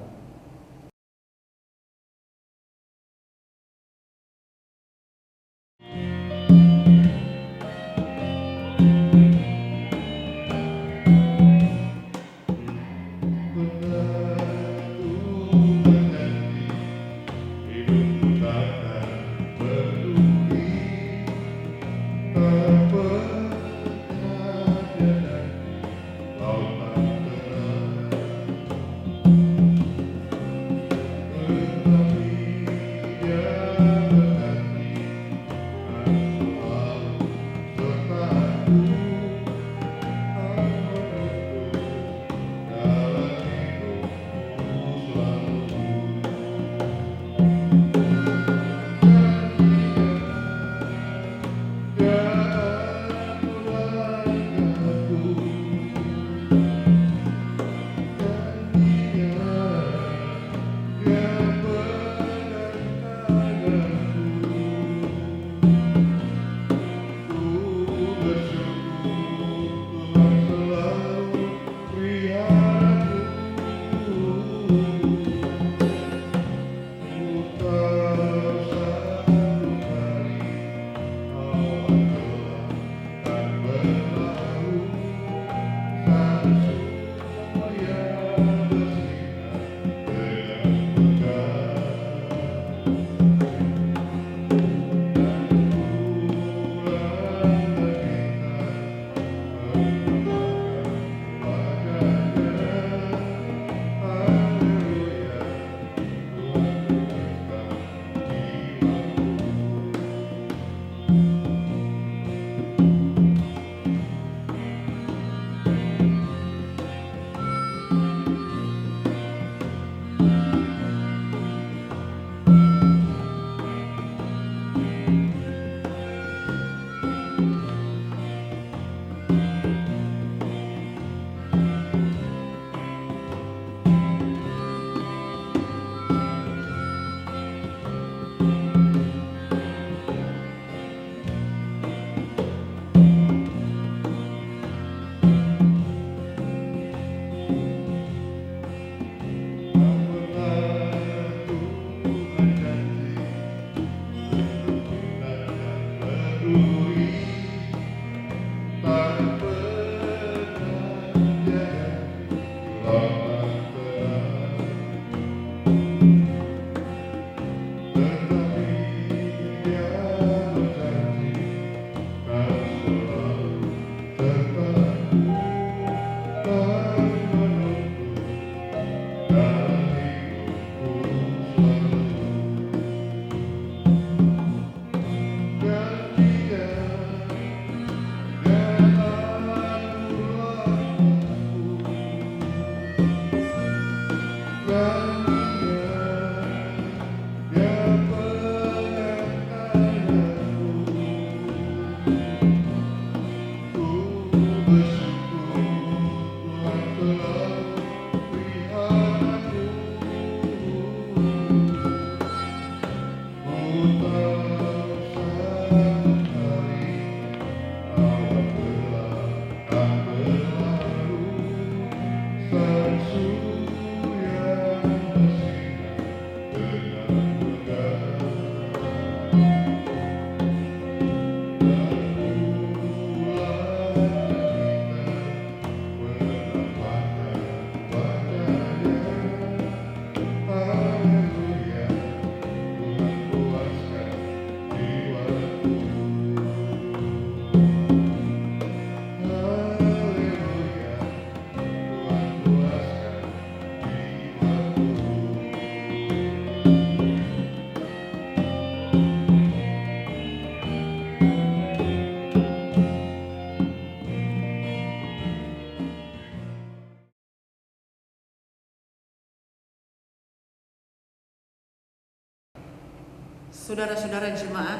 Saudara-saudara jemaat,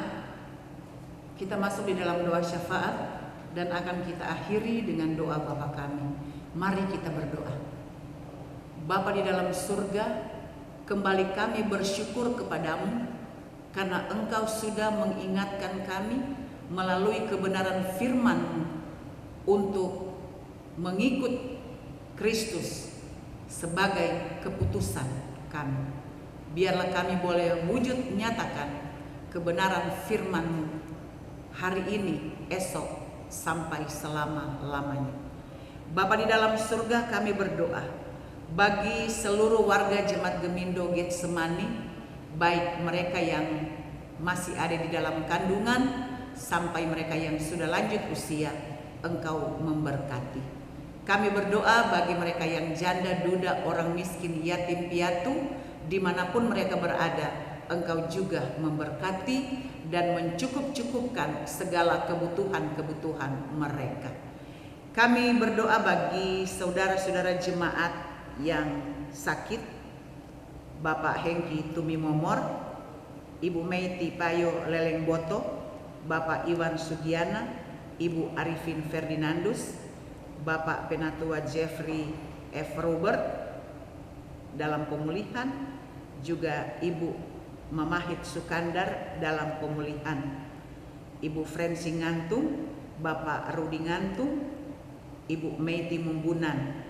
kita masuk di dalam doa syafaat dan akan kita akhiri dengan doa Bapa kami. Mari kita berdoa. Bapa di dalam surga, kembali kami bersyukur kepadamu karena Engkau sudah mengingatkan kami melalui kebenaran firman-Mu untuk mengikut Kristus sebagai keputusan kami. Biarlah kami boleh wujud nyatakan kebenaran firman-Mu hari ini, esok, sampai selama-lamanya. Bapa di dalam surga, kami berdoa bagi seluruh warga Jemaat Gemindo Getsemani, baik mereka yang masih ada di dalam kandungan sampai mereka yang sudah lanjut usia, Engkau memberkati. Kami berdoa bagi mereka yang janda, duda, orang miskin, yatim piatu, dimanapun mereka berada, Engkau juga memberkati dan mencukup-cukupkan segala kebutuhan-kebutuhan mereka. Kami berdoa bagi saudara-saudara jemaat yang sakit, Bapak Hengki Tumimomor, Ibu Meiti Payo Lelengboto, Bapak Iwan Sugiana, Ibu Arifin Ferdinandus, Bapak Penatua Jeffrey F. Robert dalam pemulihan, juga Ibu Mamahit Sukandar dalam pemulihan, Ibu Frensi Ngantung, Bapak Rudi Ngantung, Ibu Meiti Mumbunan.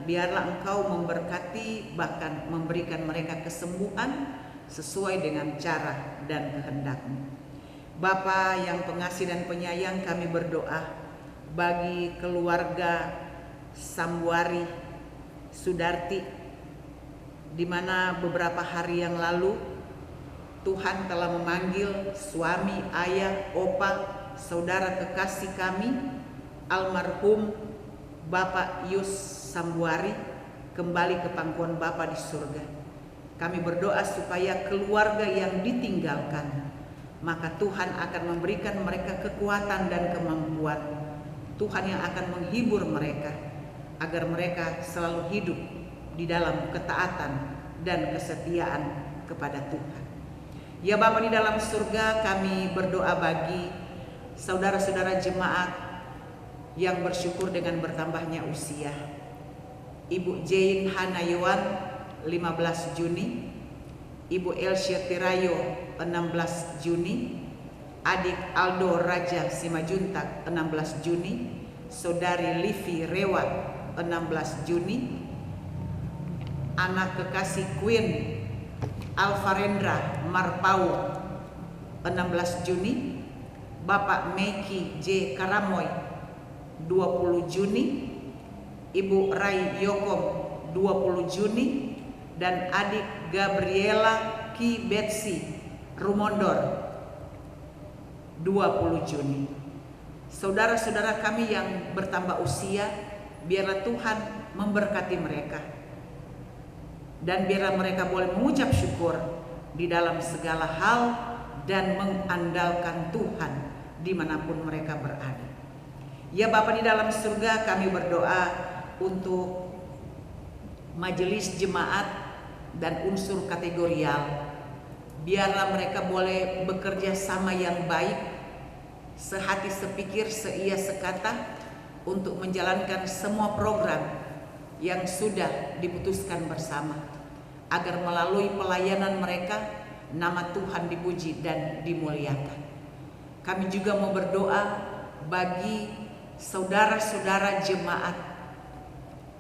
Biarlah Engkau memberkati, bahkan memberikan mereka kesembuhan sesuai dengan cara dan kehendak-Mu. Bapa yang pengasih dan penyayang, kami berdoa bagi keluarga Sambuari Sudarti, di mana beberapa hari yang lalu Tuhan telah memanggil suami, ayah, opa, saudara kekasih kami, almarhum Bapak Yus Sambuari, kembali ke pangkuan Bapa di surga. Kami berdoa supaya keluarga yang ditinggalkan, maka Tuhan akan memberikan mereka kekuatan dan kemampuan. Tuhan yang akan menghibur mereka agar mereka selalu hidup di dalam ketaatan dan kesetiaan kepada Tuhan. Ya Bapa di dalam surga, kami berdoa bagi saudara-saudara jemaat yang bersyukur dengan bertambahnya usia. Ibu Jane Hanayawan 15 Juni, Ibu Elsia Tirayo 16 Juni, adik Aldo Raja Simajuntak 16 Juni, saudari Livi Rewa 16 Juni, anak kekasih Queen Alvarendra Marpau 16 Juni, Bapak Meki J. Karamoy 20 Juni, Ibu Rai Yokom 20 Juni, dan adik Gabriela Ki Betsy Rumondor 20 Juni. Saudara-saudara kami yang bertambah usia, biarlah Tuhan memberkati mereka, dan biarlah mereka boleh mengucap syukur di dalam segala hal dan mengandalkan Tuhan dimanapun mereka berada. Ya Bapa di dalam surga, kami berdoa untuk majelis jemaat dan unsur kategorial. Biarlah mereka boleh bekerja sama yang baik, sehati sepikir, seia sekata, untuk menjalankan semua program yang sudah diputuskan bersama, agar melalui pelayanan mereka nama Tuhan dipuji dan dimuliakan. Kami juga mau berdoa bagi saudara-saudara jemaat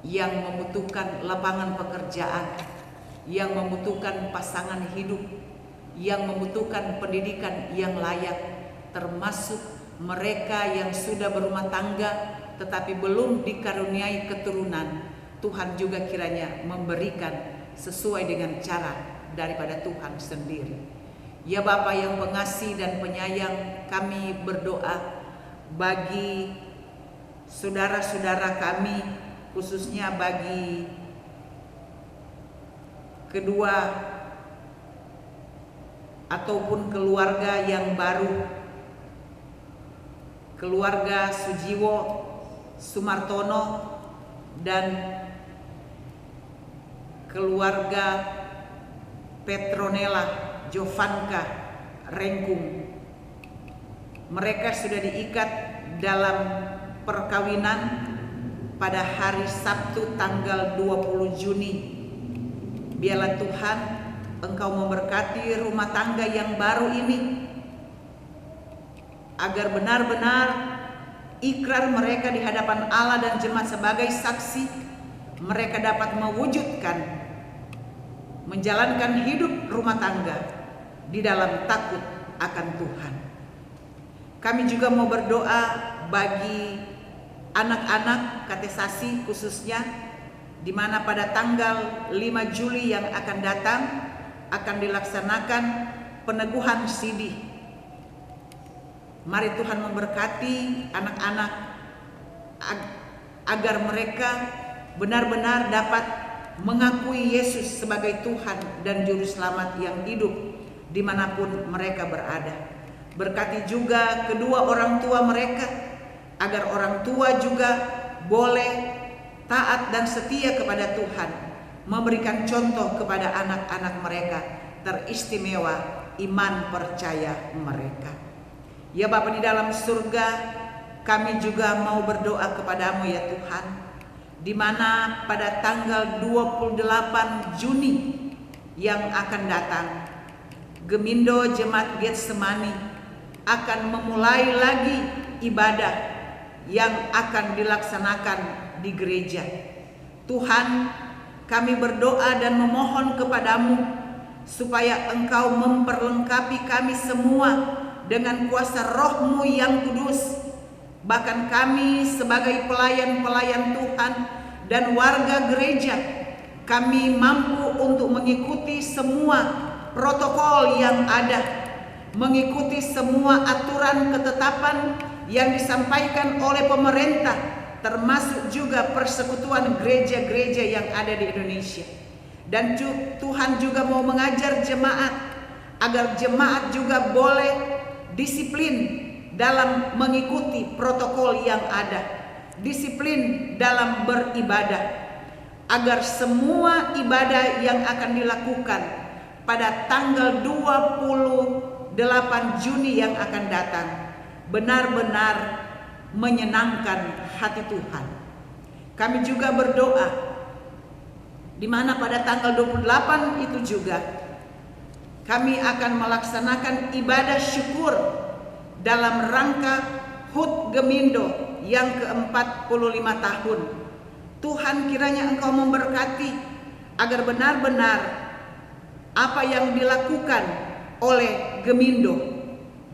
yang membutuhkan lapangan pekerjaan, yang membutuhkan pasangan hidup, yang membutuhkan pendidikan yang layak, termasuk mereka yang sudah berumah tangga tetapi belum dikaruniai keturunan. Tuhan juga kiranya memberikan sesuai dengan cara daripada Tuhan sendiri. Ya Bapa yang pengasih dan penyayang, kami berdoa bagi saudara-saudara kami, khususnya bagi kedua ataupun keluarga yang baru, keluarga Sujiwo Sumartono dan keluarga Petronella Jovanka Rengkung. Mereka sudah diikat dalam perkawinan pada hari Sabtu tanggal 20 Juni. Biarlah Tuhan Engkau memberkati rumah tangga yang baru ini, agar benar-benar ikrar mereka di hadapan Allah dan jemaat sebagai saksi, mereka dapat mewujudkan, menjalankan hidup rumah tangga di dalam takut akan Tuhan. Kami juga mau berdoa bagi anak-anak katekisasi khususnya, di mana pada tanggal 5 Juli yang akan datang akan dilaksanakan peneguhan sidih. Mari Tuhan memberkati anak-anak agar mereka benar-benar dapat mengakui Yesus sebagai Tuhan dan Juru Selamat yang hidup dimanapun mereka berada. Berkati juga kedua orang tua mereka, agar orang tua juga boleh taat dan setia kepada Tuhan, memberikan contoh kepada anak-anak mereka, teristimewa iman percaya mereka. Ya Bapa di dalam surga, kami juga mau berdoa kepadamu ya Tuhan, di mana pada tanggal 28 Juni yang akan datang, Gemindo Jemaat Getsemani akan memulai lagi ibadah yang akan dilaksanakan di gereja. Tuhan, kami berdoa dan memohon kepadamu supaya Engkau memperlengkapi kami semua dengan kuasa Roh-Mu yang kudus. Bahkan kami sebagai pelayan-pelayan Tuhan dan warga gereja, kami mampu untuk mengikuti semua protokol yang ada, mengikuti semua aturan ketetapan yang disampaikan oleh pemerintah, termasuk juga persekutuan gereja-gereja yang ada di Indonesia. Dan Tuhan juga mau mengajar jemaat agar jemaat juga boleh disiplin dalam mengikuti protokol yang ada, disiplin dalam beribadah, agar semua ibadah yang akan dilakukan pada tanggal 28 Juni yang akan datang benar-benar menyenangkan hati Tuhan. Kami juga berdoa di mana pada tanggal 28 itu juga kami akan melaksanakan ibadah syukur dalam rangka HUT Gemindo yang ke-45 tahun. Tuhan, kiranya Engkau memberkati agar benar-benar apa yang dilakukan oleh Gemindo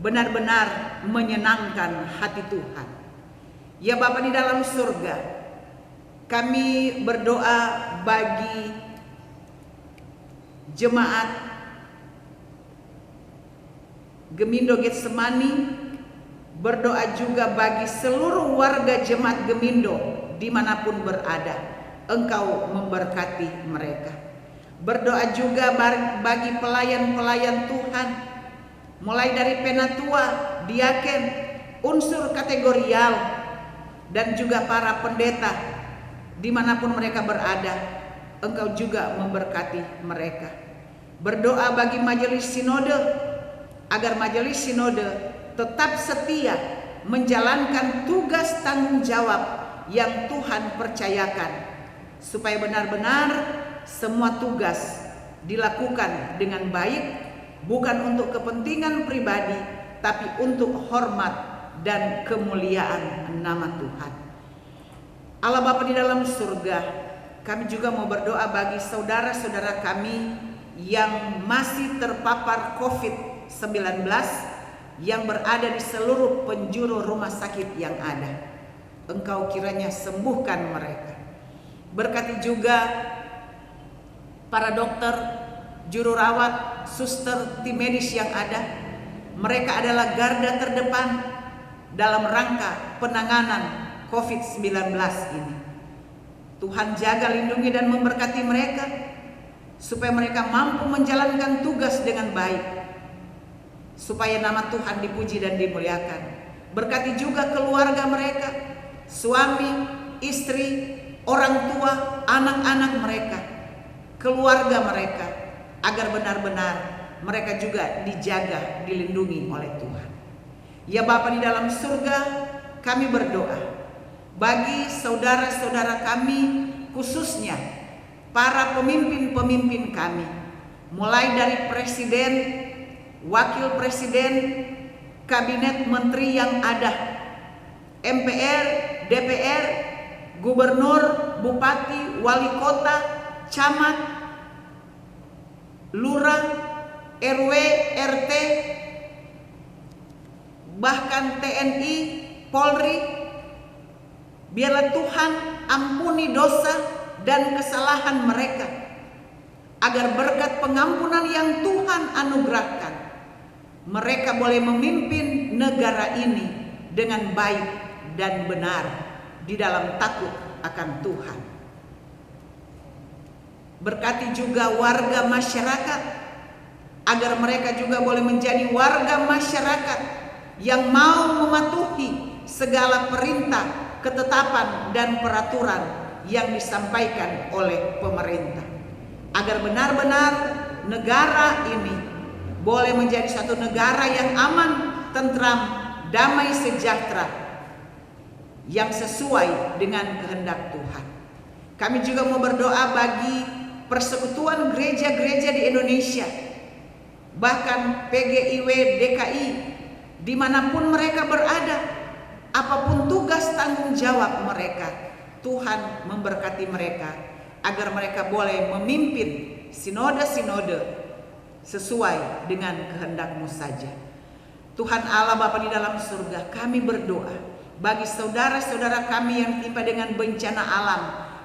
benar-benar menyenangkan hati Tuhan. Ya Bapa di dalam surga, kami berdoa bagi jemaat Gemindo Getsemani, berdoa juga bagi seluruh warga jemaat Gemindo dimanapun berada. Engkau memberkati mereka. Berdoa juga bagi pelayan-pelayan Tuhan, mulai dari penatua, diaken, unsur kategorial, dan juga para pendeta dimanapun mereka berada. Engkau juga memberkati mereka. Berdoa bagi majelis sinode, agar majelis sinode tetap setia menjalankan tugas tanggung jawab yang Tuhan percayakan, supaya benar-benar semua tugas dilakukan dengan baik, bukan untuk kepentingan pribadi, tapi untuk hormat dan kemuliaan nama Tuhan. Allah Bapa di dalam surga, kami juga mau berdoa bagi saudara-saudara kami yang masih terpapar COVID-19 yang berada di seluruh penjuru rumah sakit yang ada. Engkau kiranya sembuhkan mereka. Berkati juga para dokter, juru rawat, suster, tim medis yang ada. Mereka adalah garda terdepan dalam rangka penanganan COVID-19 ini. Tuhan jaga, lindungi dan memberkati mereka, supaya mereka mampu menjalankan tugas dengan baik, supaya nama Tuhan dipuji dan dimuliakan. Berkati juga keluarga mereka, suami, istri, orang tua, anak-anak mereka, keluarga mereka, agar benar-benar mereka juga dijaga, dilindungi oleh Tuhan. Ya Bapa di dalam surga, kami berdoa bagi saudara-saudara kami, khususnya para pemimpin-pemimpin kami, mulai dari presiden, wakil presiden, kabinet menteri yang ada, MPR, DPR, gubernur, bupati, wali kota, camat, lurah, RW, RT, bahkan TNI, Polri. Biarlah Tuhan ampuni dosa dan kesalahan mereka, agar berkat pengampunan yang Tuhan anugerahkan, mereka boleh memimpin negara ini dengan baik dan benar di dalam takut akan Tuhan. Berkati juga warga masyarakat, agar mereka juga boleh menjadi warga masyarakat yang mau mematuhi segala perintah, ketetapan dan peraturan yang disampaikan oleh pemerintah, agar benar-benar negara ini boleh menjadi satu negara yang aman, tentram, damai, sejahtera, yang sesuai dengan kehendak Tuhan. Kami juga mau berdoa bagi persekutuan gereja-gereja di Indonesia, bahkan PGIW DKI, dimanapun mereka berada, apapun tugas tanggung jawab mereka, Tuhan memberkati mereka, agar mereka boleh memimpin sinode-sinode sesuai dengan kehendak-Mu saja. Tuhan Allah Bapa di dalam surga, kami berdoa bagi saudara-saudara kami yang timpa dengan bencana alam,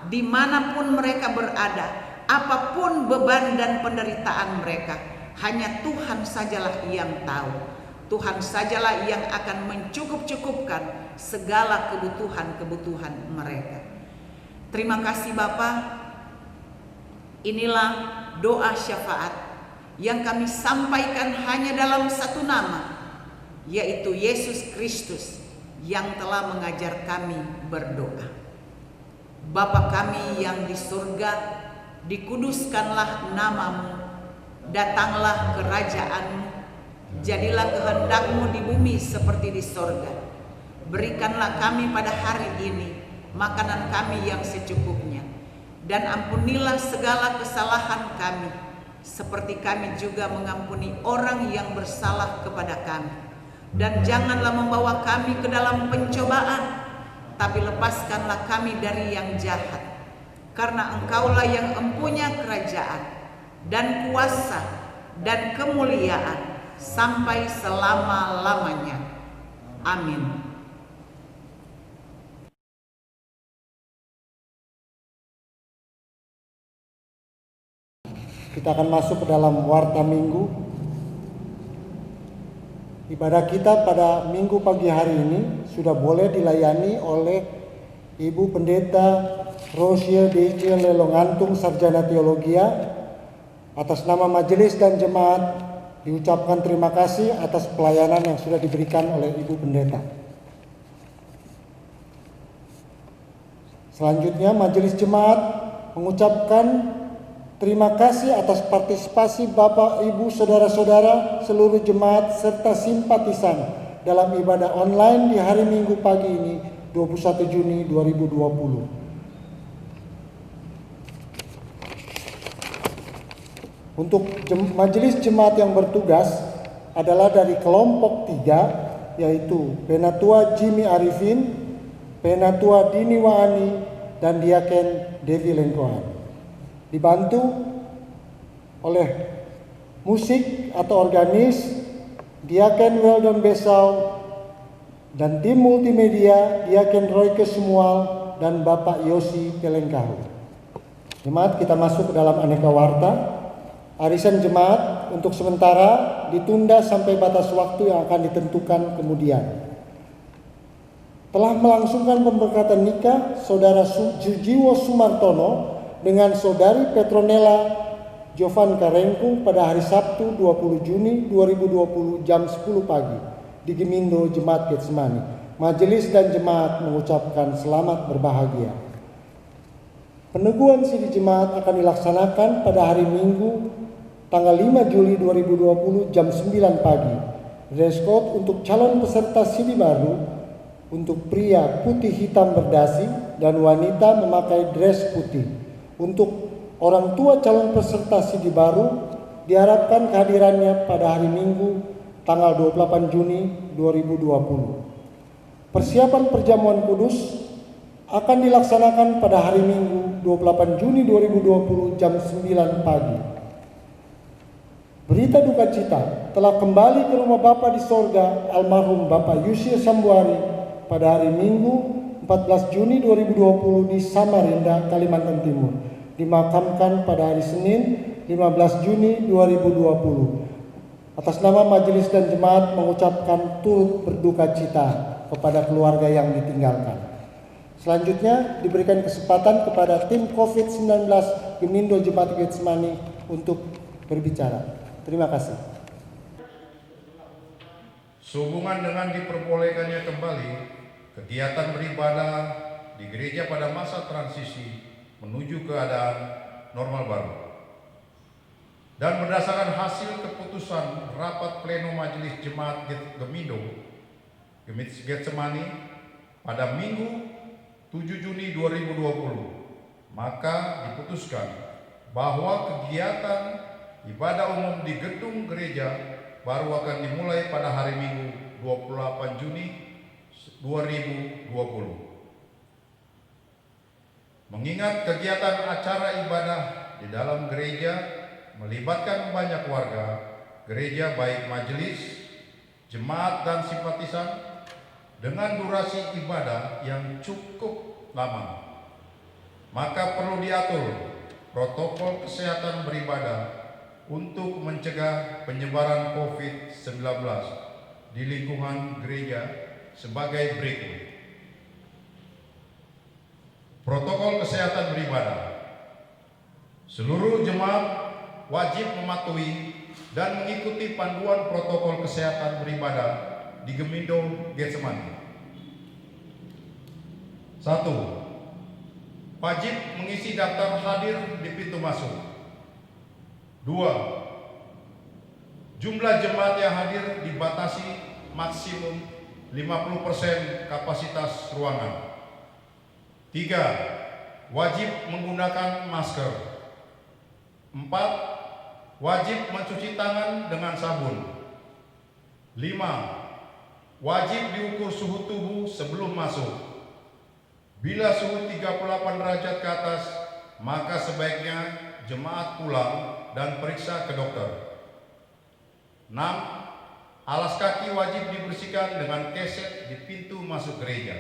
dimanapun mereka berada, apapun beban dan penderitaan mereka, hanya Tuhan sajalah yang tahu. Tuhan sajalah yang akan mencukup-cukupkan segala kebutuhan-kebutuhan mereka. Terima kasih Bapa. Inilah doa syafaat yang kami sampaikan hanya dalam satu nama, yaitu Yesus Kristus yang telah mengajar kami berdoa. Bapa kami yang di surga, dikuduskanlah nama-Mu, datanglah kerajaan-Mu, jadilah kehendak-Mu di bumi seperti di sorga. Berikanlah kami pada hari ini makanan kami yang secukupnya, dan ampunilah segala kesalahan kami, seperti kami juga mengampuni orang yang bersalah kepada kami. Dan janganlah membawa kami ke dalam pencobaan, tapi lepaskanlah kami dari yang jahat. Karena Engkaulah yang empunya kerajaan dan kuasa dan kemuliaan sampai selama-lamanya. Amin. Kita akan masuk ke dalam warta minggu. Ibadah kita pada minggu pagi hari ini sudah boleh dilayani oleh Ibu Pendeta Rosia D.C. Lelongantung, Sarjana Teologia. Atas nama majelis dan jemaat diucapkan terima kasih atas pelayanan yang sudah diberikan oleh Ibu Pendeta. Selanjutnya majelis jemaat mengucapkan terima kasih atas partisipasi Bapak, Ibu, Saudara-saudara, seluruh jemaat serta simpatisan dalam ibadah online di hari Minggu pagi ini 21 Juni 2020. Untuk majelis jemaat yang bertugas adalah dari kelompok 3, yaitu Penatua Jimmy Arifin, Penatua Dini Waani, dan Diaken Devi Lengkoan. Dibantu oleh musik atau organis Diaken Weldon Besau, dan tim multimedia Diaken Roy Kesemual dan Bapak Yosi Pelengkahu. Jemaat, kita masuk ke dalam aneka warta. Arisan jemaat untuk sementara ditunda sampai batas waktu yang akan ditentukan kemudian. Telah melangsungkan pemberkatan nikah Saudara Sujiwo Sumartono dengan Saudari Petronella Jovan Karengku pada hari Sabtu 20 Juni 2020 jam 10 pagi di Gemindo Jemaat Getsemani. Majelis dan jemaat mengucapkan selamat berbahagia. Peneguhan siri jemaat akan dilaksanakan pada hari Minggu tanggal 5 Juli 2020 jam 9 pagi. Dress code untuk calon peserta Sidi Baru, untuk pria putih hitam berdasi dan wanita memakai dress putih. Untuk orang tua calon peserta Sidi Baru diharapkan kehadirannya pada hari Minggu tanggal 28 Juni 2020. Persiapan perjamuan kudus akan dilaksanakan pada hari Minggu 28 Juni 2020 jam 9 pagi. Berita duka cita telah kembali ke rumah Bapa di sorga almarhum Bapak Yusius Sambuari pada hari Minggu 14 Juni 2020 di Samarinda, Kalimantan Timur. Dimakamkan pada hari Senin 15 Juni 2020. Atas nama majelis dan jemaat mengucapkan turut berduka cita kepada keluarga yang ditinggalkan. Selanjutnya diberikan kesempatan kepada tim COVID-19 Gemindo Jemaat Getsemani untuk berbicara. Terima kasih. Sehubungan dengan diperbolehkannya kembali kegiatan beribadah di gereja pada masa transisi menuju keadaan normal baru. Dan berdasarkan hasil keputusan rapat pleno Majelis Jemaat Gemindo Getsemani pada Minggu 7 Juni 2020, maka diputuskan bahwa kegiatan ibadah umum di gedung gereja baru akan dimulai pada hari Minggu 28 Juni 2020. Mengingat kegiatan acara ibadah di dalam gereja melibatkan banyak warga gereja baik majelis, jemaat dan simpatisan dengan durasi ibadah yang cukup lama, maka perlu diatur protokol kesehatan beribadah untuk mencegah penyebaran COVID-19 di lingkungan gereja sebagai berikut. Protokol kesehatan beribadah. Seluruh jemaat wajib mematuhi dan mengikuti panduan protokol kesehatan beribadah di Gemindo Getsemani. 1. Wajib mengisi daftar hadir di pintu masuk. 2. Jumlah jemaat yang hadir dibatasi maksimum 50% kapasitas ruangan. 3. Wajib menggunakan masker. 4. Wajib mencuci tangan dengan sabun. 5. Wajib diukur suhu tubuh sebelum masuk. Bila suhu 38 derajat ke atas, maka sebaiknya jemaat pulang dan periksa ke dokter. 6. Alas kaki wajib dibersihkan dengan keset di pintu masuk gereja.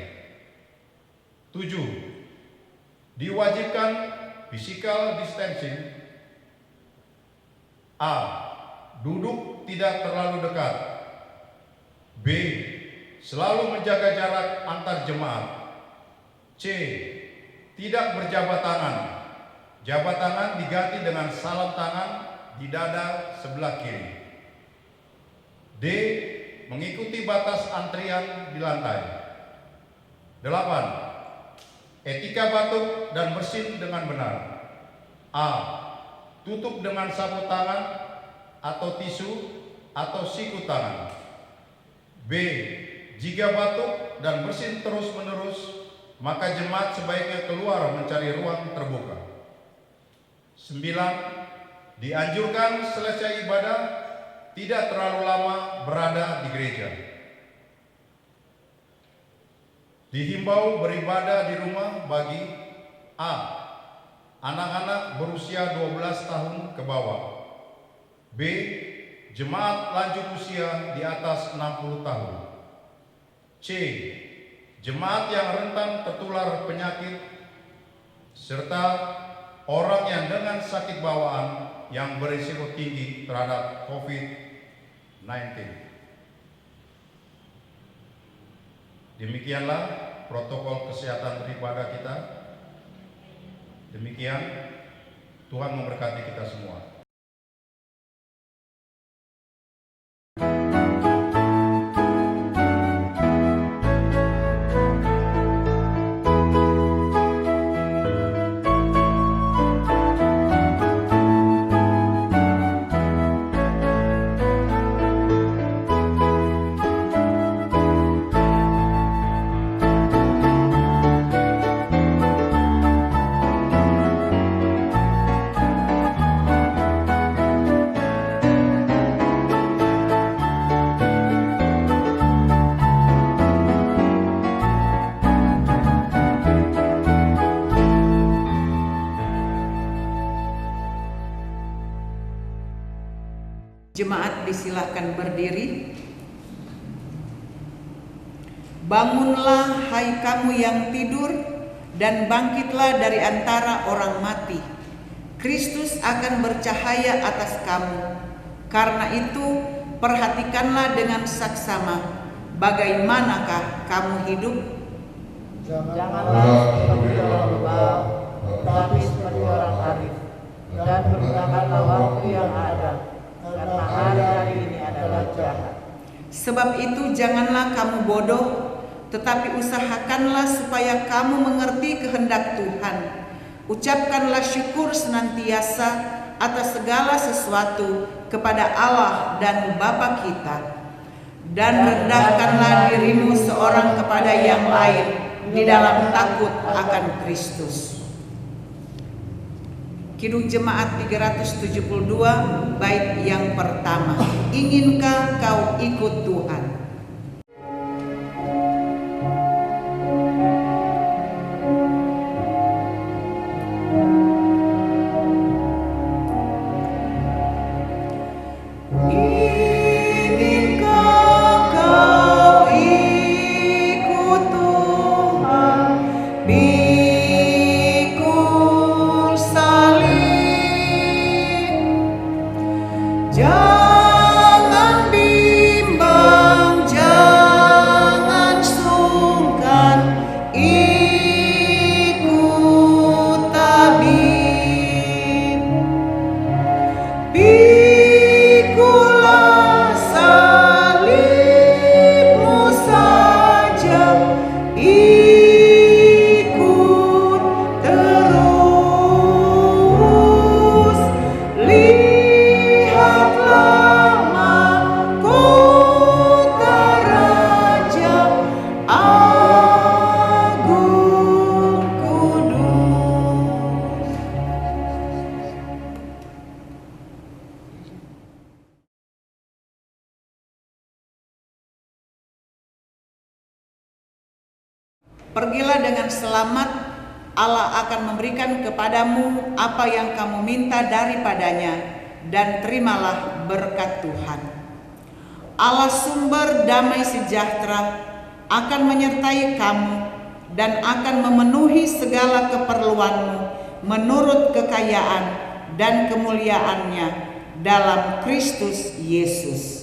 7. Diwajibkan physical distancing. A. Duduk tidak terlalu dekat. B. Selalu menjaga jarak antar jemaat. C. Tidak berjabat tangan. Jabat tangan diganti dengan salam tangan di dada sebelah kiri. D. Mengikuti batas antrian di lantai. 8. Etika batuk dan bersin dengan benar. A. Tutup dengan sapu tangan atau tisu atau siku tangan. B. Jika batuk dan bersin terus-menerus, maka jemaat sebaiknya keluar mencari ruang terbuka. 9. Dianjurkan selesai ibadah tidak terlalu lama berada di gereja. Dihimbau beribadah di rumah bagi A. Anak-anak berusia 12 tahun ke bawah. B. Jemaat lanjut usia di atas 60 tahun. C. Jemaat yang rentan tertular penyakit serta orang yang dengan sakit bawaan yang berisiko tinggi terhadap COVID-19. Demikianlah protokol kesehatan beribadah kita. Demikian, Tuhan memberkati kita semua. silahkan berdiri. Bangunlah hai kamu yang tidur, dan bangkitlah dari antara orang mati. Kristus akan bercahaya atas kamu. Karena itu, perhatikanlah dengan saksama, bagaimanakah kamu hidup. Janganlah seperti orang bebal, tetapi seperti orang arif. Dan bergunakanlah waktu yang ada, karena hari-hari ini adalah jahat. Sebab itu janganlah kamu bodoh, tetapi usahakanlah supaya kamu mengerti kehendak Tuhan. Ucapkanlah syukur senantiasa atas segala sesuatu kepada Allah dan Bapa kita. Dan rendahkanlah dirimu seorang kepada yang lain di dalam takut akan Kristus. Kidung Jemaat 372 bait yang pertama. Inginkah kau ikut Tuhan? Jangan bimbang, jangan sungkan, ikut tabib. Pikulah salibmu saja, ikut terus. Lihatlah mahkota Raja Agung Kudus. Pergilah dengan selamat, Allah akan memberikan kepadamu apa yang kamu minta daripadanya, dan terimalah berkat Tuhan. Allah sumber damai sejahtera akan menyertai kamu dan akan memenuhi segala keperluanmu menurut kekayaan dan kemuliaannya dalam Kristus Yesus.